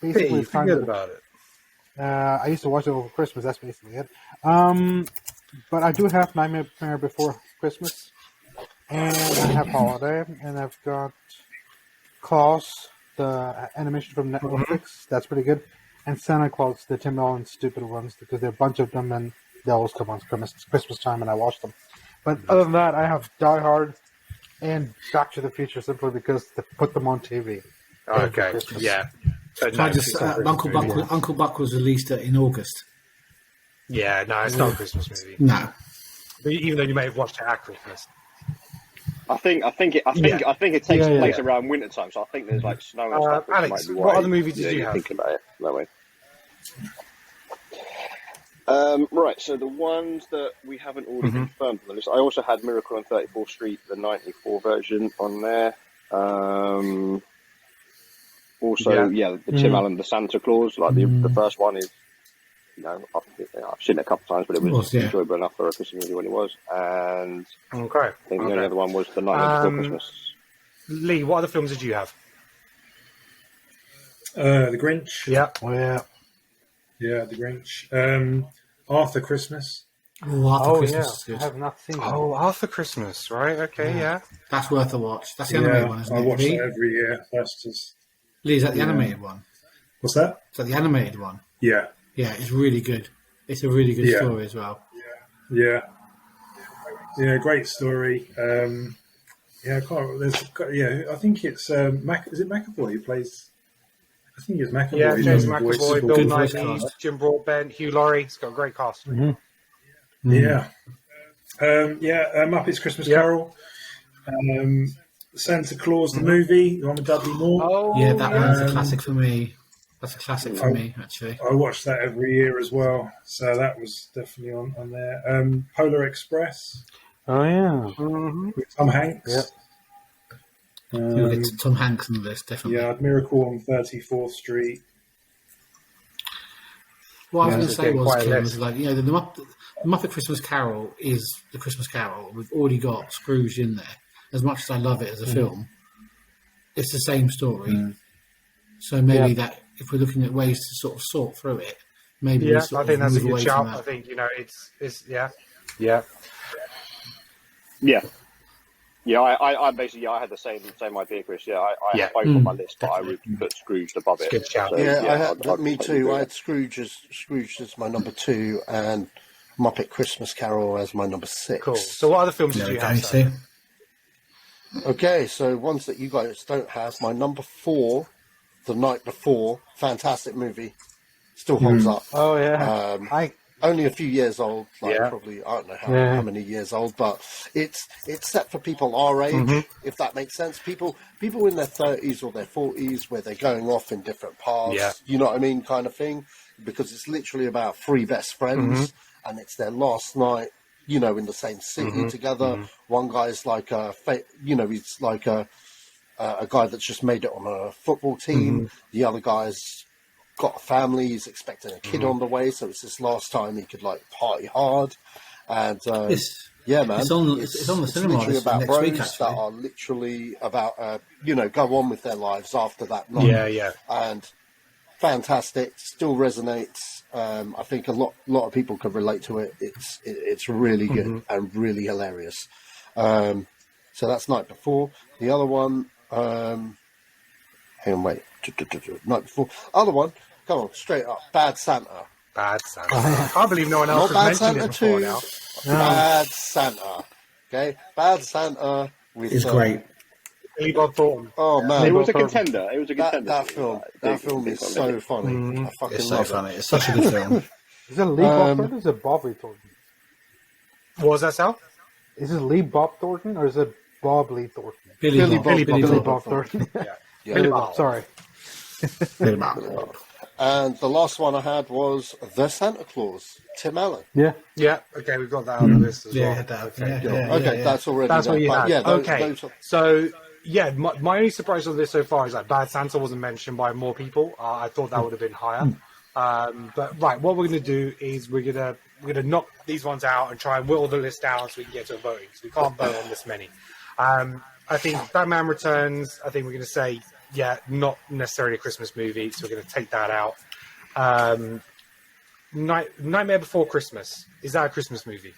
basically forget about it. I used to watch it over Christmas. That's basically it. But I do have Nightmare Before Christmas, and I have Holiday, and I've got Claus, the animation from Netflix. That's pretty good. And Santa Claus, the Tim Allen stupid ones, because there are a bunch of them, and they always come on Christmas time, and I watch them. But other than that, I have Die Hard and Back to the Future simply because they put them on TV. Okay, yeah. So Uncle Buck was released in August. Yeah, no, it's not a Christmas movie. No, but even though you may have watched it at Christmas. I think it takes place around winter time, so I think there's like snow and stuff. Alex, what other movies did you have? Thinking about it that way. Right, so the ones that we haven't already confirmed on the list, I also had Miracle on 34th Street, the 94 version on there. Also, the Tim Allen, the Santa Claus, like the first one is, I've seen it a couple of times, but it was enjoyable enough for a Christmas movie when it was. And I think the only other one was The Nightmare Before Christmas. Lee, what other films did you have? The Grinch. Yeah. Oh, yeah. Yeah, The Grinch. Arthur Christmas. Oh, Arthur Christmas is good. I have not seen that. Oh, Arthur Christmas, right? Okay, yeah. That's worth a watch. That's the animated one, isn't it? I watch Lee? it every year. That's just... Lee, is that the animated one? What's that? Is that the animated one? Yeah. Yeah, it's really good. It's a really good story as well. Yeah, great story. I can't. I think it's is it McAvoy who plays? I think it's McAvoy. Yeah, James McAvoy, McAvoy, Bill Nighy, Jim Broadbent, Hugh Laurie. It's got a great cast. Yeah. Muppets Christmas Carol. Santa Claus the movie, the one with Dudley Moore. Oh, yeah, that one's a classic for me. That's a classic for me, actually. I watch that every year as well, so that was definitely on there. Polar Express. Oh, yeah. With Tom Hanks. Yep. You'll get to Tom Hanks on the list, definitely. Yeah, Miracle on 34th Street. What I was going to say was like, the Muppet Christmas Carol is the Christmas Carol. We've already got Scrooge in there. As much as I love it as a film, it's the same story. So maybe that, if we're looking at ways to sort of sort through it, maybe I think that's a good shout. I think it's I basically I had the same idea, Chris. Yeah, I had both on my list, but I would put Scrooge above it. Good shout. So, me too. I had Scrooge as my number 2 and Muppet Christmas Carol as my number 6. Cool. So what other films did you have? Okay, so ones that you guys don't have. My number 4, The Night Before, fantastic movie, still holds up. Oh yeah, only a few years old, probably I don't know how many years old, but it's set for people our age, if that makes sense. People in their 30s or their 40s, where they're going off in different paths, you know what I mean, kind of thing, because it's literally about 3 best friends, and it's their last night, in the same city together. One guy's like he's like a guy that's just made it on a football team. The other guy's got a family. He's expecting a kid on the way, so it's his last time he could party hard. And man, it's on the cinema literally about next bros week, that are literally about go on with their lives after that night. And fantastic, still resonates. I think a lot of people can relate to it. It's really good and really hilarious. So that's Night Before. The other one, hang on, wait. Night Before. Other one, come on, straight up. Bad Santa. Bad Santa. I can't believe no one else has mentioned it before now. Bad Santa. Okay, Bad Santa It's great. Lee Bob Thornton. Oh man, it was a contender. It was a contender. That film is so funny. I fucking love it. It's such a good film. Is it Lee Bob Thornton or is it Bob Lee Thornton? What was that, Sal? Is it Lee Bob Thornton or is it Bob Lee Thornton? Billy Bob Thornton. Billy Bob. Sorry. Billy Bob. And the last one I had was The Santa Claus, Tim Allen. Yeah. Okay, we've got that on the list as well. Yeah, that. Okay, that's already. That's what you had. Yeah, those. So. Yeah, my only surprise on this so far is that Bad Santa wasn't mentioned by more people. I thought that would have been higher. But right, what we're going to do is we're gonna knock these ones out and try and whittle the list down so we can get to a voting, because we can't vote on this many. I think Batman Returns, I think we're going to say, not necessarily a Christmas movie, so we're going to take that out. Nightmare Before Christmas, is that a Christmas movie?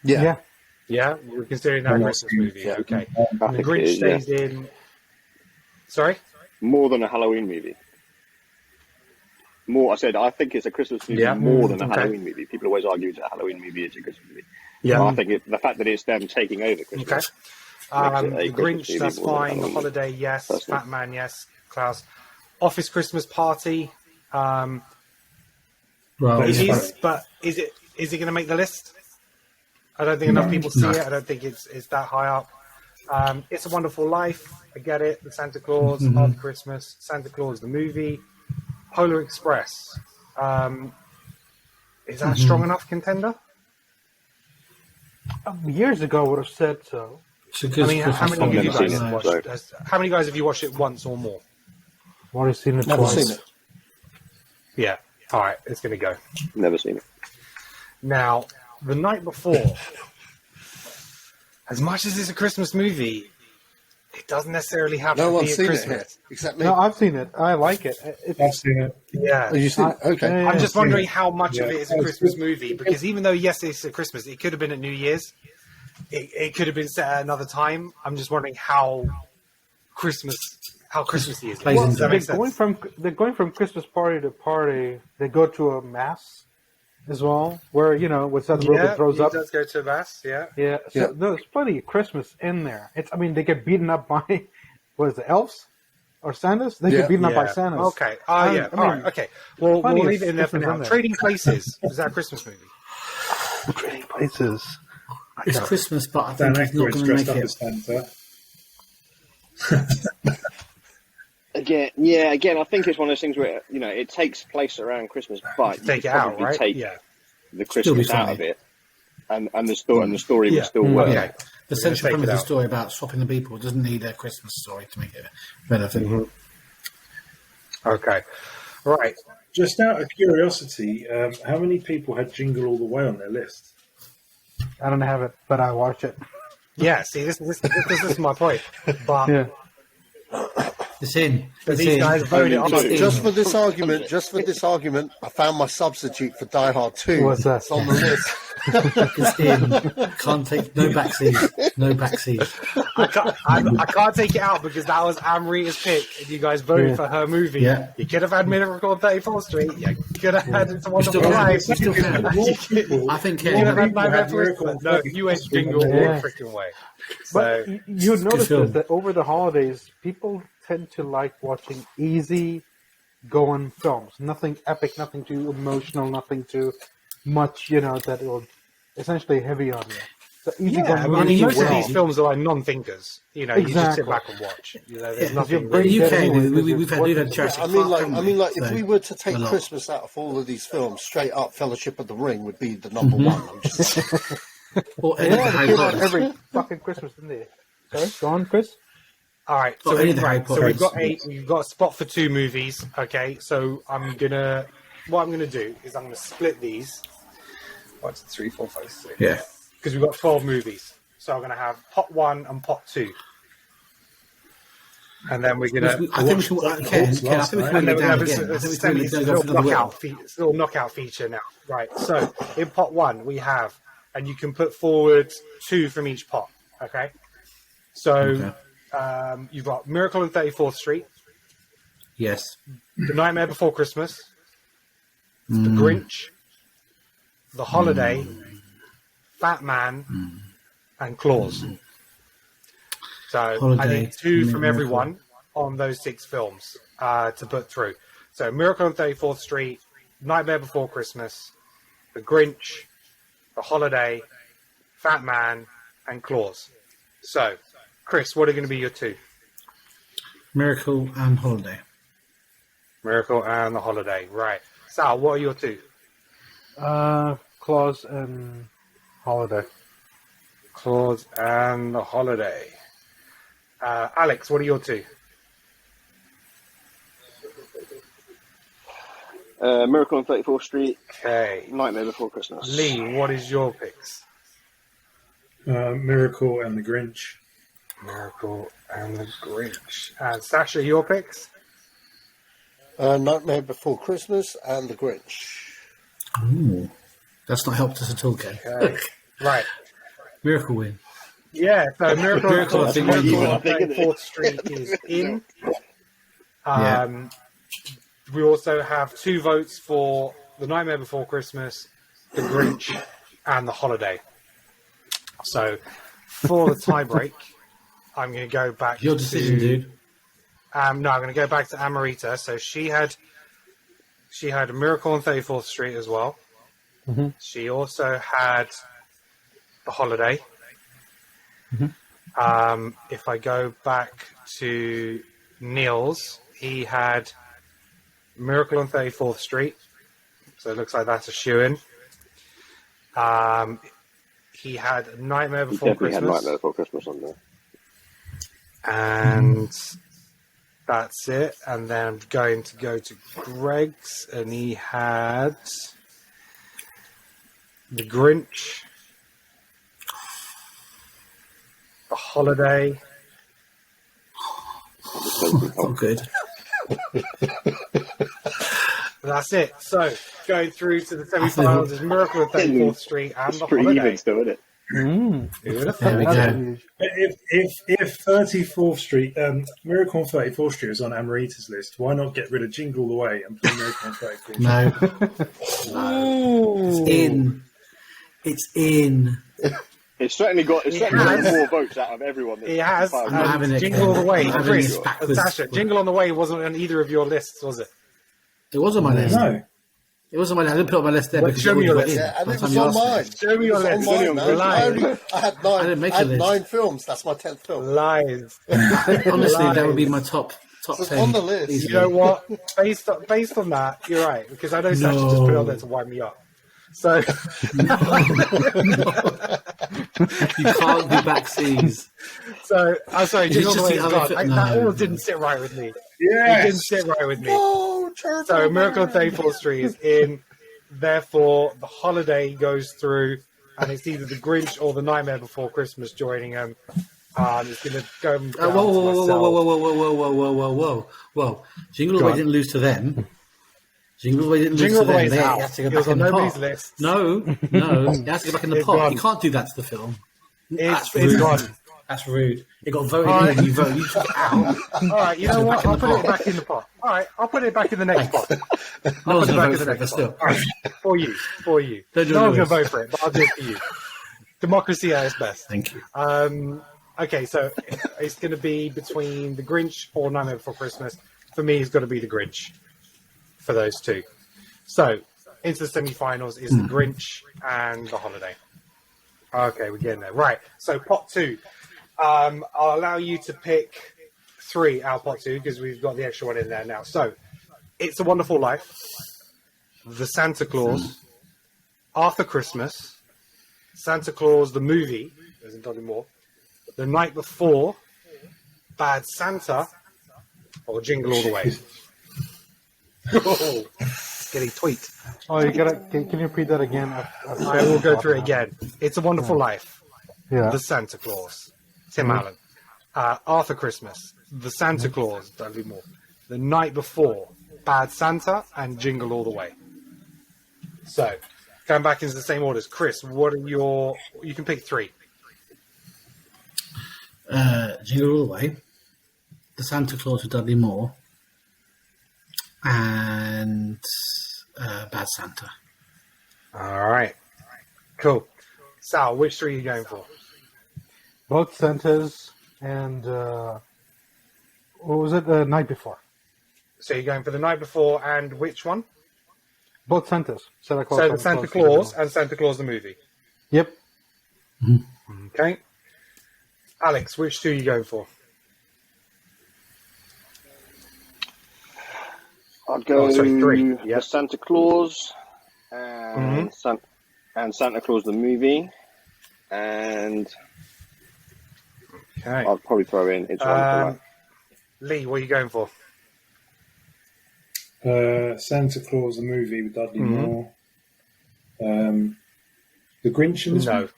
Yeah. Yeah, we're considering that a Christmas movie. Okay. And the Grinch stays in. Sorry? More than a Halloween movie. I think it's a Christmas movie more than a Halloween movie. People always argue it's a Halloween movie, it's a Christmas movie. Yeah. But I think the fact that it's them taking over Christmas. Okay. The Grinch, that's fine. The Holiday, yes. Personally. Fat Man, yes. Klaus. Office Christmas Party. Is it going to make the list? I don't think enough people see it. I don't think it's that high up. It's a Wonderful Life. I get it. The Santa Claus, After Christmas, Santa Claus the movie, Polar Express. Is that a strong enough contender? Years ago, I would have said so. I mean, how many of you guys have watched? How many guys have you watched it once or more? I've already seen it Never twice. seen it. Yeah. All right, it's going to go. Never seen it. Now, The Night Before, as much as it's a Christmas movie, it doesn't necessarily have No to one's be at seen it Christmas. here, except me. No, I've seen it. I like it. I've seen it. Yeah. Oh, you seen it? Okay. Yeah, I'm just I've seen wondering it. how much of Yeah. it is a Christmas movie, because even though, yes, it's a Christmas, it could have been at New Year's. It could have been set at another time. I'm just wondering how Christmassy is. Plays into Does that make sense? They're going from Christmas party to party. They go to a mass as well, where what Seth Rogen throws he up. does go to a mass, yeah. Yeah, so Yeah. there's plenty of Christmas in there. They get beaten up by, what is it, elves or Santas? They get beaten up by Santas. Okay. All right. Okay. Well, we'll plenty of leave it in there for Christmas now. in there. Trading Places. Is that a Christmas movie? Trading Places. It's Christmas, but I Dan think it's not Aykroyd's going to dressed make up it. as Santa. Again, I think it's one of those things where it takes place around Christmas, but you Take could it out, probably right? take Yeah. the Still be Christmas out funny. of it, and the story Yeah. would still work. Okay. The central premise of the story about swapping the people doesn't need a Christmas story to make it benefit. Okay. Right. Just out of curiosity, how many people had Jingle All the Way on their list? I don't have it, but I watch it. Yeah. See, this is my point. But Yeah. It's in. but It's these in. guys voted on Just it. Just for this argument, I found my substitute for Die Hard 2. What's that? It's on the list. It's in. Can't take no backseat. No backseat. I can't take it out because that was Amrita's pick, and you guys voted for her movie. Yeah. You could have had Miracle on 34th Street. You could have had It's a You Wonderful still can. Life. You still can. I think You could have had People Nightmare had Before Miracle Christmas. on No, you went Jingle all Yeah. the freaking way. But So you notice film. that over the holidays, people tend to like watching easy-going films. Nothing epic, nothing too emotional, nothing too much, that will essentially heavy on you. So easy-going yeah, I mean, movies most do of well. these films are like non-thinkers. You just sit Exactly. back and watch. There's Yeah, nothing. you're bringing In the that UK, anyway, we've had Jurassic I mean, Park, haven't we? if So, we were to take a lot. Christmas out of all of these films, straight up, Fellowship of the Ring would be the number one. I'm just Or any of the Yeah, Harry they came out Potters. every fucking Christmas, didn't they? Sorry, go on, Chris. All right, Or any of the Harry we've got Potters. we've got a spot for 2 movies. Okay, so what I'm gonna do is I'm gonna split these. 1, 2, 3, 4, 5, 6. Yeah. Because we've got 12 movies, so I'm gonna have pot 1 and pot 2, and then we're gonna. I think we should. Ken, I think we And can then win it we're down gonna again. I have think we a can really go for another win. it's a little knockout feature now. Right. So in pot 1 we have, and you can put forward 2 from each pot. Okay. So you've got Miracle on 34th Street, Yes. The Nightmare Before Christmas, The Grinch, The Holiday, Fat Man, and Claus. So I Holiday, need 2 from Miracle. everyone on those 6 films to put through. So Miracle on 34th Street, Nightmare Before Christmas, The Grinch, The Holiday, Fat Man, and Claus. So, Chris, what are going to be your 2? Miracle and Holiday. Miracle and The Holiday. Right. Sal, what are your 2? Claus and Holiday. Claus and The Holiday. Alex, what are your 2? Miracle on 34th Street, Okay. Nightmare Before Christmas. Lee, what is your picks? Miracle and the Grinch. Miracle and The Grinch. And Sacha, your picks? Nightmare Before Christmas and The Grinch. Ooh. That's not helped us at all, Ken. Okay. Right. Miracle win. Yeah, so Miracle Miracle, I on think, is even. 34th Street is in. We also have 2 votes for The Nightmare Before Christmas, The Grinch, and The Holiday. So, for the tiebreak, I'm going to go back Your decision, dude. No, I'm going to go back to Amrita. So she had a Miracle on 34th Street as well. Mm-hmm. She also had The Holiday. Mm-hmm. If I go back to Neil's, he had Miracle on 34th Street. So it looks like that's a shoo-in. He had Nightmare He Before definitely Christmas. had Nightmare Before Christmas on there. And that's it. And then I'm going to go to Greg's, and he had The Grinch, The Holiday. Oh, good. That's it. So going through to the semi-finals is Miracle on 34th Street and It's The pretty Holiday. even still, isn't it? Who would have There we thought? go. If 34th Street, Miracle on 34th Street was on Ritas List, why not get rid of Jingle All the Way and play Miracle on 34th Street? No. It's in. It's in. It's certainly got more votes out of everyone. It has. I'm not having it, Jingle All the Way. I'm having Chris, this backwards. Sacha, Jingle on the Way wasn't on either of your lists, was it? It was on my list. No. It was on my list. I didn't put it on my list there Well, because show it me your was list. in. Yeah, and by it the time was you on asked me. mine. Show me your It was list. on mine, It's man. Lies. I had nine. I didn't make I a had list. 9 films. That's my 10th film. Lies. Honestly, that would be Lies. my top It's 10. on the list. easily. You know what? Based on that, you're right, because I know Sacha just put it on there to wind me up. So You can't be backseas. So I'm sorry, It's Jingle All the just Way the is other gone. fi- That no. all didn't sit right with me. It Yes. didn't sit right with me. Oh, Turbo So Miracle on Man. 34th Street is in. Therefore, The Holiday goes through, and it's either The Grinch or The Nightmare Before Christmas joining them. It's going to go down Whoa, to whoa, whoa, myself. whoa, whoa, whoa, whoa, whoa, whoa, whoa, whoa, whoa. Jingle All the Go Way on. didn't lose to them. Jingle All the Way didn't Jingle lose to All the Way them. is They out. have to go It was back in on the nobody's pot. list. No, it has to go back in the It's pot. gone. You can't do that to the film. It's rude. gone. That's rude. It got voted All in. right. You voted. You took it out. All right, you know what? Back in I'll the put it pot. back in the pot. All right, I'll put it back in the next pot. No I'll one's put it going back to in vote the for it, but next still. pot. All right, for you. Don't do No it, one's going to Lewis. vote for it, but I'll do it for you. Democracy at its best. Thank you. Okay, so it's going to be between The Grinch or Nightmare Before Christmas. For me, it's got to be The Grinch for those two. So, into the semi-finals is The Grinch and The Holiday. Okay, we're getting there. Right, so pot 2. I'll allow you to pick 3 out of pot 2 because we've got the extra one in there now. So, It's a Wonderful Life, The Santa Claus, Arthur Christmas, Santa Claus the Movie, there's Dolly Moore, The Night Before, Bad Santa, or Jingle All the Way. Oh, getting tweet. Oh, you gotta. Can you repeat that again? I will go through it again. It's a Wonderful Life, Yeah. The Santa Claus, Tim Allen, Arthur Christmas, The Santa Claus, Dudley Moore, The Night Before, Bad Santa, and Jingle All the Way. So, going back into the same orders. Chris, what are your... You can pick 3. Jingle All the Way, The Santa Claus with Dudley Moore, and Bad Santa. All right. Cool. Sal, which 3 are you going for? Both Santas and what was it? The Night Before. So you're going for The Night Before and which one? Both Santas. Santa Claus. So the Santa Claus and Santa Claus the Movie. Yep. Okay. Alex, which 2 are you going for? I'll go 3. The Santa Claus and Santa Claus the Movie, and Okay. I'll probably throw in It's a Wonderful Life. Lee, what are you going for? Santa Claus, the movie with Dudley Moore. The Grinch in this No. one?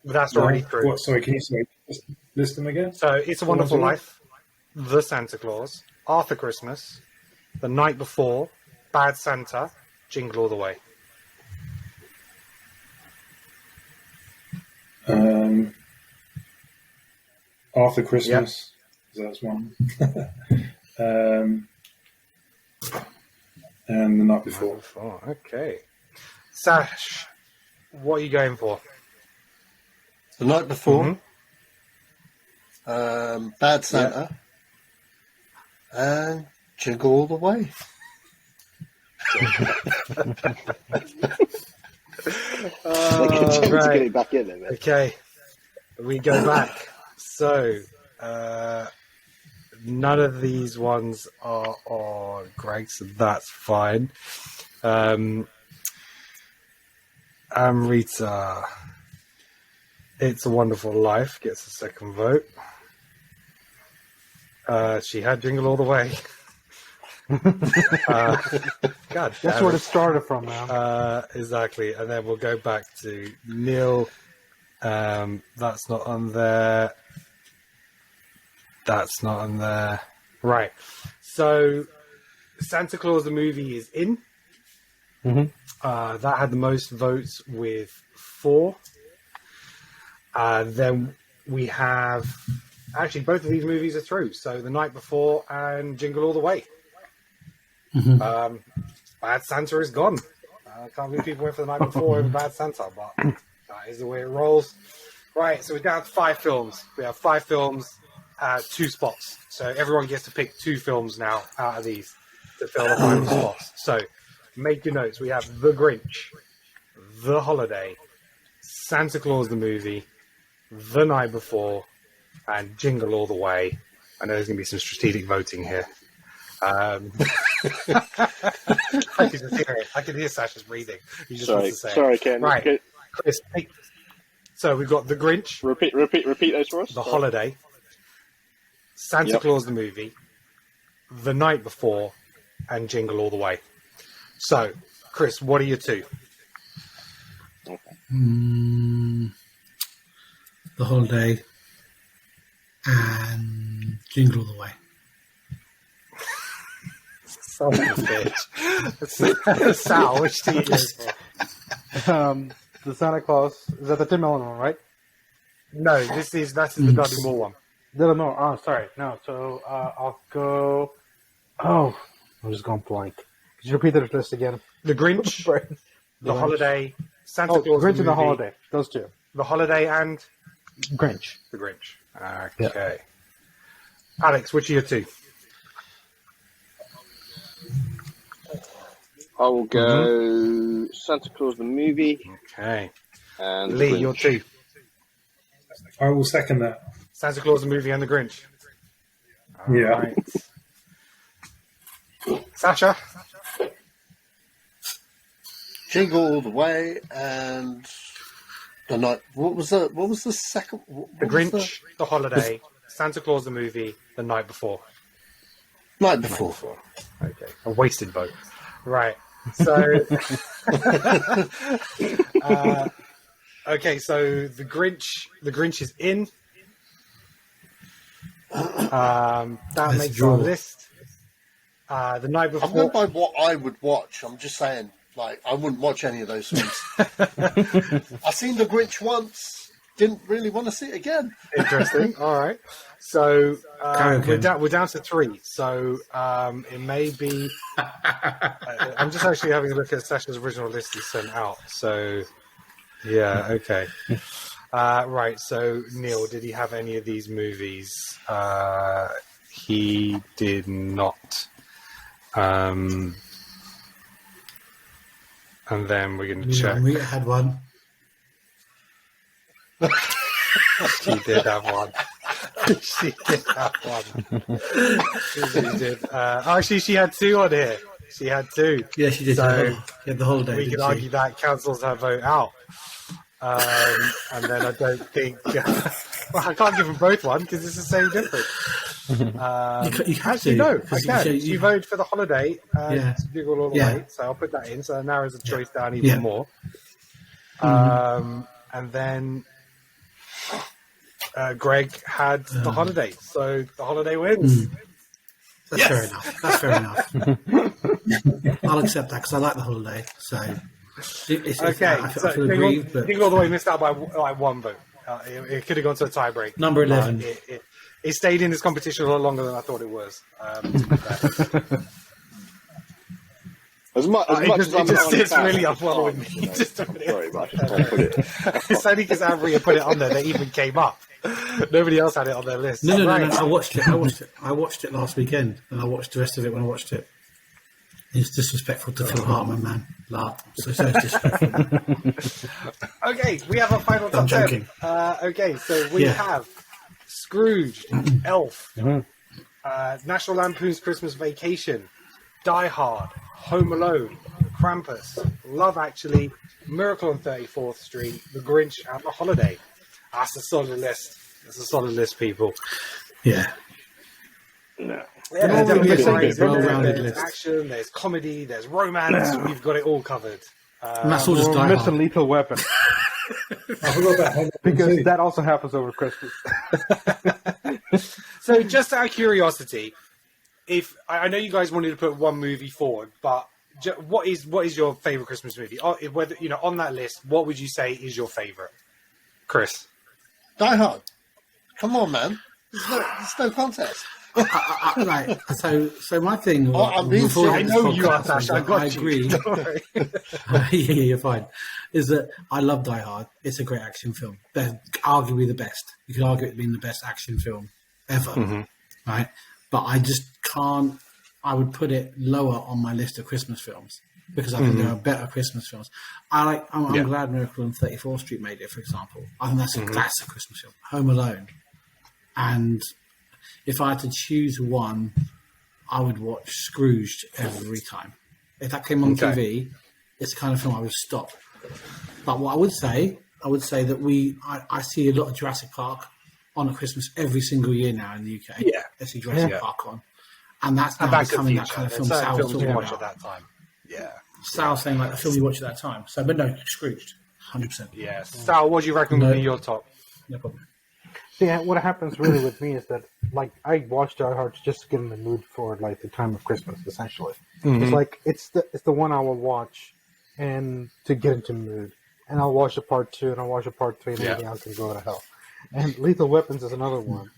That's No? already through. What, sorry, can you just list them again? So It's a Wonderful What was Life, The Santa Claus, Arthur Christmas, The Night Before, Bad Santa, Jingle All the Way. Arthur Christmas. That's one. And The Night Before. Okay. Sash, what are you going for? The Night Before, Bad Santa, and Jingle All the Way. They continue to get it back in there, man. Okay, we go back. So, none of these ones are on Greg, so that's fine. Rita. It's a Wonderful Life gets a second vote. She had Jingle All the Way. God, that's where it started from now. Exactly, and then we'll go back to Neil. That's not on there. That's not on there. Right. So, Santa Claus the movie is in. That had the most votes with 4. Then we have... Actually, both of these movies are through. So, The Night Before and Jingle All the Way. Bad Santa is gone. I can't believe people went for The Night Before over Bad Santa, but that is the way it rolls. Right, so we're down to 5 films. We have 5 films, 2 spots. So everyone gets to pick 2 films now out of these to fill the final spots. So make your notes. We have The Grinch, The Holiday, Santa Claus the Movie, The Night Before, and Jingle All the Way. I know there's going to be some strategic voting here. I can just hear it. I can hear Sacha's breathing. He just wants to say sorry, it. Ken. Right, Chris. So we've got The Grinch. Repeat those for us. The Holiday, Santa Claus the Movie, The Night Before, and Jingle All the Way. So, Chris, what are your 2? The Holiday and Jingle All the Way. Son of a bitch. Sal, which do you go for? The Santa Claus, is that the Tim Allen one, right? No, that's the Dudley Moore one. No, oh, sorry. No, so I'll go... Oh, I'm just going blank. Could you repeat the list again? The Grinch, The Holiday, Santa Claus Grinch the and The Movie, Holiday. Those 2. The Holiday and... Grinch. The Grinch. Okay. Yeah. Alex, which are your 2? I will go Santa Claus the Movie. Okay. And Lee, your 2. I will second that. Santa Claus the Movie and The Grinch. All Yeah. Right. Sacha? Jingle All the Way and The Night. What was the second? The Grinch, The Holiday, Santa Claus the Movie, The Night Before. Night Before. Okay. A wasted vote. Right. So, okay. So the Grinch is in. That makes our list. The Night Before. I'm going by what I would watch. I'm just saying, like, I wouldn't watch any of those films. I've seen The Grinch once. Didn't really want to see it again. Interesting. All right. So we're down to 3. So it may be. I'm just actually having a look at Sacha's original list he sent out. So yeah, okay. Right. So Neil, did he have any of these movies? He did not. And then we're going to check. We had one. She did have one. She did have one. She did. Actually, she had 2 on here. She had 2. Yeah, she did. So she had the Holiday. We could argue that cancels her vote out. And then I don't think... well, I can't give them both one because it's the same difference. You have actually, to. no, I can. She voted for The Holiday and Jingle All the Yeah. Way, so I'll put that in. So that narrows the choice down even more. And then... Greg had The Holiday, so The Holiday wins. That's fair enough. That's fair enough. I'll accept that because I like The Holiday. So okay, I feel aggrieved, but Jingle All the Way missed out by like 1 vote. It could have gone to a tie break. Number 11. It stayed in this competition a lot longer than I thought it was. As much as I'm it's not really a fan, unfollowing me. Sorry, but I just can't put it. It's only because Ambria put it on there that even came up. Nobody else had it on their list. No. I watched it. I watched it last weekend, and I watched the rest of it when I watched it. It's disrespectful to Phil Hartman, man. So disrespectful. Okay, we have a final top 10. Okay, so we have Scrooge, Elf, National Lampoon's Christmas Vacation, Die Hard, Home Alone, Krampus, Love Actually, Miracle on 34th Street, The Grinch, and The Holiday. That's a solid list. That's a solid list, people. Yeah. No. Yeah, Well, definitely it's great. a well-rounded There's list. action, there's comedy, there's romance. We've got it all covered. And that's all just We're Die missing Hard. Lethal Weapon. I forgot about Home Because Alone 2. that also happens over Christmas. So, just out of curiosity, if I know you guys wanted to put one movie forward, but what is your favorite Christmas movie? Whether on that list, what would you say is your favorite, Chris? Die Hard. Come on, man. There's no contest. Right. So my thing. I'm being before serious. this I know you are, podcast Sacha. was I got I you. agree. Don't worry. Yeah, you're fine. Is that I love Die Hard. It's a great action film. Arguably the best. You could argue it being the best action film ever. Right? But I just can't. I would put it lower on my list of Christmas films because I think there are better Christmas films. I'm glad Miracle on 34th Street made it, for example. I think that's a Christmas film. Home Alone. And if I had to choose one, I would watch Scrooge every time. If that came on TV, it's the kind of film I would stop. But what I would say that I see a lot of Jurassic Park on at Christmas every single year now in the UK. Yeah. I see Jurassic Park on. And that's now Back to the becoming that Future. kind of There's film certain Sal was films you talking watch at about. that time. Yeah. Sal saying like a film you watch at that time. So, but no, Scrooged, 100%. Yeah. Sal, what do you reckon would be your top? No problem. See, what happens really with me is that, like, I watch Die Hard just to get in the mood for, like, the time of Christmas, essentially. It's like, it's the one I will watch and to get into mood. And I'll watch a part 2 and I'll watch a part 3 and everything else can go to hell. And Lethal Weapons is another one.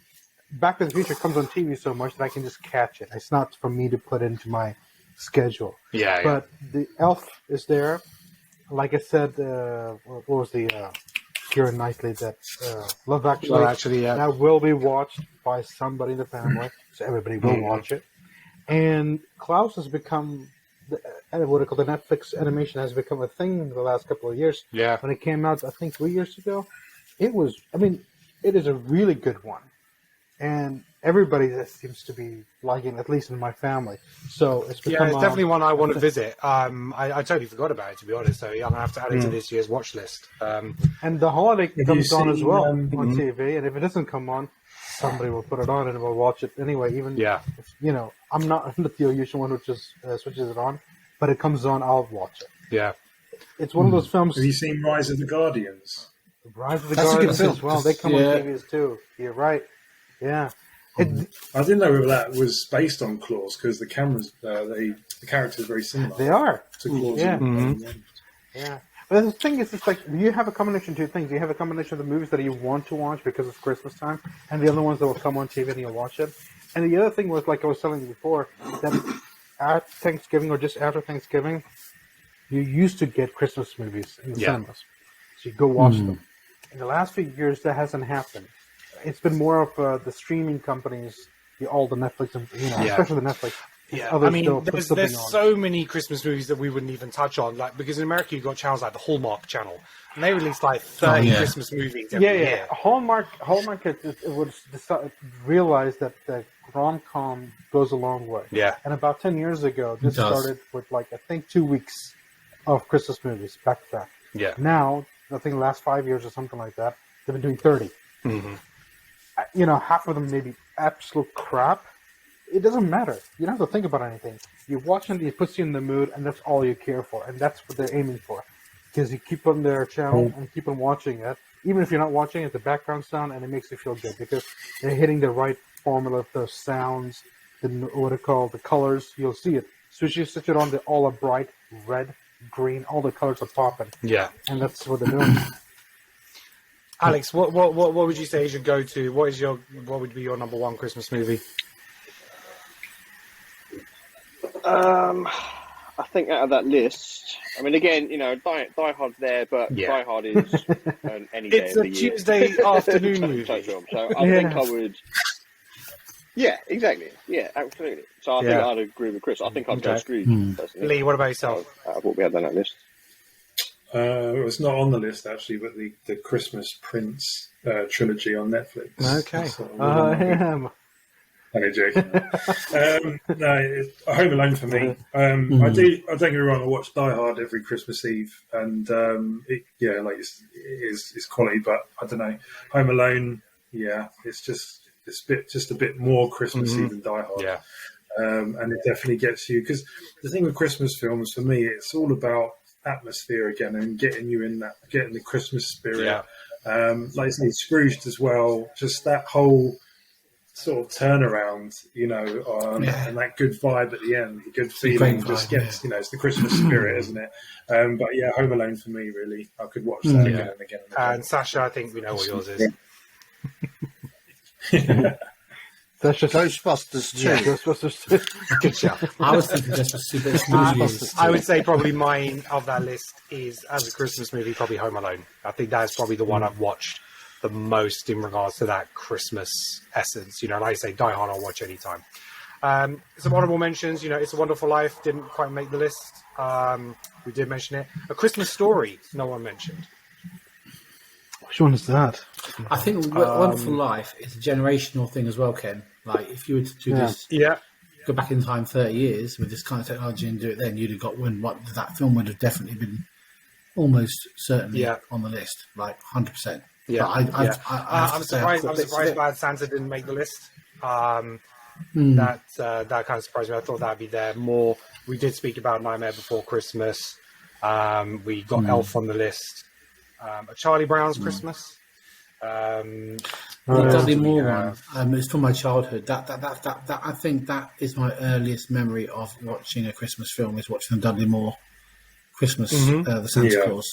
Back to the Future comes on TV so much that I can just catch it. It's not for me to put into my schedule. Yeah. But the Elf is there. Like I said, what was the Keira Knightley that Love Actually? Well, actually, yeah. That will be watched by somebody in the family, so everybody will watch it. And Klaus has become the Netflix animation has become a thing in the last couple of years. Yeah. When it came out, I think 3 years ago, it is a really good one. And everybody that seems to be liking, at least in my family. So it's become it's definitely one I want to visit. I totally forgot about it, to be honest. So I'm going to have to add it to this year's watch list. And The Holiday comes on as well seen, on TV. And if it doesn't come on, somebody will put it on and we'll watch it anyway. Even if, I'm not the usual one who just switches it on, but it comes on, I'll watch it. Yeah. It's one of those films. Have you seen Rise of the Guardians? Rise of the That's a good Guardians film. as well. They come on TVs too. You're right. Yeah. I didn't know whether that was based on Claws because the cameras, the characters are very similar. They are. To Claws. Yeah. Yeah. But the thing is, it's like you have a combination of two things. You have a combination of the movies that you want to watch because it's Christmas time, and the other ones that will come on TV and you'll watch it. And the other thing was, like I was telling you before, that at Thanksgiving or just after Thanksgiving, you used to get Christmas movies in the cinemas. So you go watch them. In the last few years, that hasn't happened. It's been more of the streaming companies, all the Netflix, especially the Netflix. Yeah, I mean, there's so many Christmas movies that we wouldn't even touch on, like because in America you've got channels like the Hallmark Channel, and they release like 30 Christmas movies every year. Hallmark would realize that the rom-com goes a long way. Yeah, and about 10 years ago, this started with I think 2 weeks of Christmas movies back to back. Yeah. Now, I think the last 5 years or something like that, they've been doing 30. Half of them may be absolute crap. It doesn't matter. You don't have to think about anything. You watch it, it puts you in the mood, and that's all you care for. And that's what they're aiming for. Because you keep on their channel and keep on watching it. Even if you're not watching it, the background sound, and it makes you feel good. Because they're hitting the right formula of those sounds, the colors. You'll see it. So you switch it on, all are bright, red, green, all the colors are popping. Yeah. And that's what they're doing. Alex, what would you say is your go-to? What would be your number one Christmas movie? I think out of that list, I mean, again, Die Hard's there, but Die Hard is any day it's of the a year. Tuesday afternoon movie. So I think I would. Yeah, exactly. Yeah, absolutely. So I think I'd agree with Chris. I think I'd go Scrooge. Personally. Lee, what about yourself? Out of what we had on that list. It's not on the list actually, but the Christmas Prince trilogy on Netflix. Okay. Only joking. No, Home Alone for me. I don't get me wrong. I watch Die Hard every Christmas Eve, and it's quality. But I don't know, Home Alone. Yeah, it's a bit more Christmassy than Die Hard. Yeah. And it definitely gets you, because the thing with Christmas films for me, it's all about atmosphere again and getting the Christmas spirit. Yeah. Like I say, Scrooged as well. Just that whole sort of turnaround, and that good vibe at the end, the good feeling just gets, it's the Christmas spirit, isn't it? But yeah, Home Alone for me, really. I could watch that again and again. And Sacha, I think we know what yours is. That's just Ghostbusters 2. Yeah, Ghostbusters 2. Good job. I was thinking Ghostbusters 2. I would say probably mine of that list is, as a Christmas movie, probably Home Alone. I think that's probably the one I've watched the most in regards to that Christmas essence. Like I say, Die Hard I'll watch anytime. Some honorable mentions, It's a Wonderful Life didn't quite make the list. We did mention it. A Christmas Story, no one mentioned. Which one is that? I think Wonderful Life is a generational thing as well, Ken. Like, if you were to do this, go back in time 30 years with this kind of technology and do it then, you'd have got that film would have definitely been almost certainly on the list, like 100%. Yeah, I'm surprised Bad Santa didn't make the list. That kind of surprised me. I thought that'd be there more. We did speak about Nightmare Before Christmas. We got Elf on the list. A Charlie Brown's Christmas. The Dudley Moore one. It's from my childhood. That I think that is my earliest memory of watching a Christmas film. Is watching the Dudley Moore Christmas, the Santa Claus.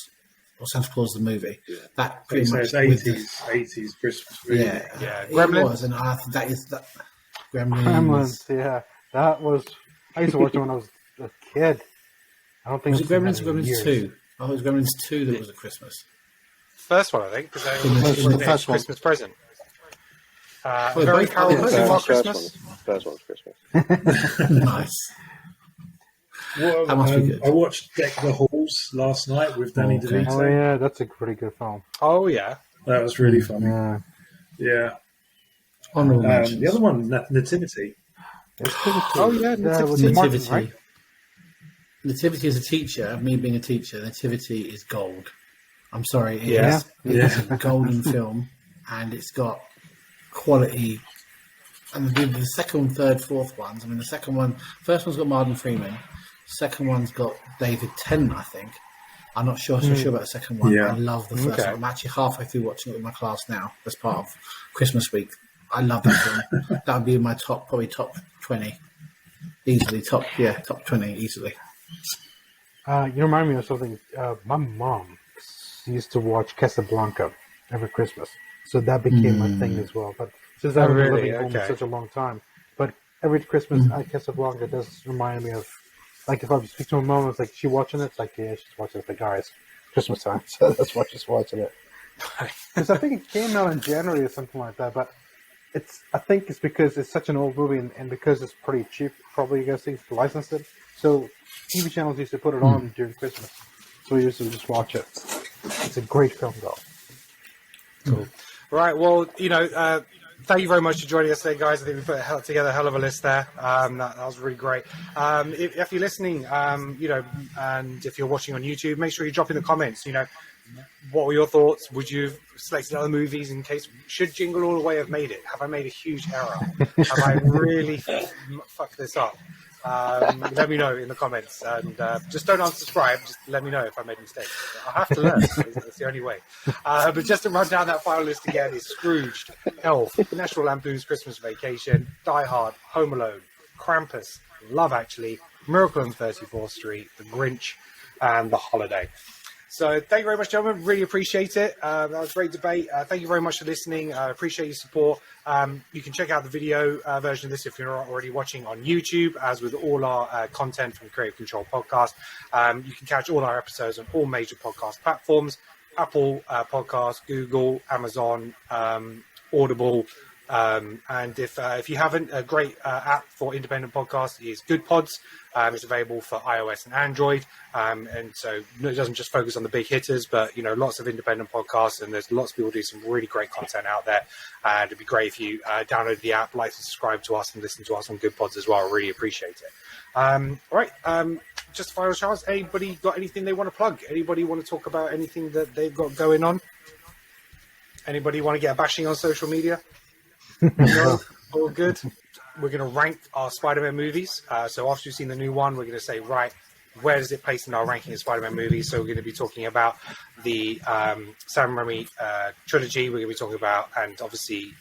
Or Santa Claus the movie. Yeah. That pretty much 80s Christmas movie. Yeah. Gremlins. It was, and I think that is that. Gremlins, yeah. That was. I used to watch it when I was a kid. I don't think was it Gremlins or Gremlins 2? Oh, it was Gremlins 2 that was a Christmas. First one, I think, because it was a Christmas present. Very Carol Christmas. First one's Christmas. Nice. Well, I watched Deck the Halls last night with Danny DeVito. Oh yeah, that's a pretty good film. Oh yeah, that was really funny. Yeah. The other one, Nativity. Oh yeah, Nativity. Martin, right? Nativity is a teacher. Me being a teacher, Nativity is gold. I'm sorry, it is a golden film, and it's got quality. And the second, third, fourth ones. I mean, first one's got Martin Freeman. Second one's got David Tennant, I think. I'm not sure about the second one. I love the first one. I'm actually halfway through watching it with my class now as part of Christmas week. I love that film. That would be in my top 20. Easily, top 20, easily. You remind me of something. My mom used to watch Casablanca every Christmas. So that became my thing as well. But since I've been living home for such a long time. But every Christmas, Casablanca does remind me of, like, if I speak to my mom, it's like, she watching it? It's like, yeah, she's watching it. Like, guys, Christmas time. So that's why she's watching it. Because I think it came out in January or something like that. But I think it's because it's such an old movie and because it's pretty cheap, probably you guys think, to license it. So TV channels used to put it on during Christmas. So we used to just watch it. It's a great film, though. Cool. Right, well, thank you very much for joining us today, guys. I think we put together a hell of a list there. That was really great. If you're listening, and if you're watching on YouTube, make sure you drop in the comments, what were your thoughts? Would you have selected other movies in case? Should Jingle All the Way have made it? Have I made a huge error? Have I really fucked this up? Let me know in the comments, and just don't unsubscribe. Just let me know if I made a mistake. I have to learn. That's the only way. But just to run down that final list again: is Scrooged, Elf, National Lampoon's Christmas Vacation, Die Hard, Home Alone, Krampus, Love Actually, Miracle on 34th Street, The Grinch, and The Holiday. So thank you very much, gentlemen. Really appreciate it. That was a great debate. Thank you very much for listening. I appreciate your support. You can check out the video version of this if you're not already watching on YouTube, as with all our content from the Creative Control podcast. You can catch all our episodes on all major podcast platforms: Apple Podcasts, Google, Amazon, Audible, And if you haven't, a great app for independent podcasts is Good Pods. It's available for iOS and Android, and so it doesn't just focus on the big hitters, but lots of independent podcasts, and there's lots of people do some really great content out there. And it'd be great if you download the app, like and subscribe to us, and listen to us on Good Pods as well. I really appreciate it. All right, just a final chance. Anybody got anything they want to plug? Anybody want to talk about anything that they've got going on? Anybody want to get a bashing on social media? No? All good. We're going to rank our Spider-Man movies. So after you've seen the new one, we're going to say, right, where does it place in our ranking of Spider-Man movies? So we're going to be talking about the Sam Raimi trilogy. We're going to be talking about, and obviously,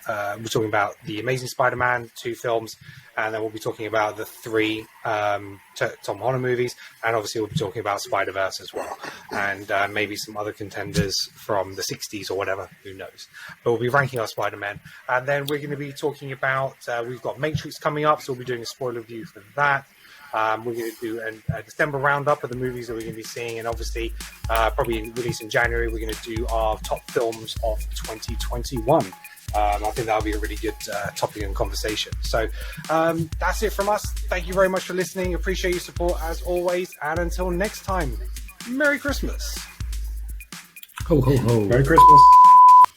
we're talking about the Amazing Spider-Man 2 films, and then we'll be talking about the 3 Tom Holland movies, and obviously we'll be talking about Spider-Verse as well, and maybe some other contenders from the 60s or whatever, who knows. But we'll be ranking our Spider-Man, and then we're going to be talking about, we've got Matrix coming up, so we'll be doing a spoiler review for that. We're going to do a December roundup of the movies that we're going to be seeing, and obviously probably release in January, we're going to do our top films of 2021. I think that'll be a really good topic and conversation. So that's it from us. Thank you very much for listening. Appreciate your support as always. And until next time, Merry Christmas. Ho, ho, ho. Merry Christmas.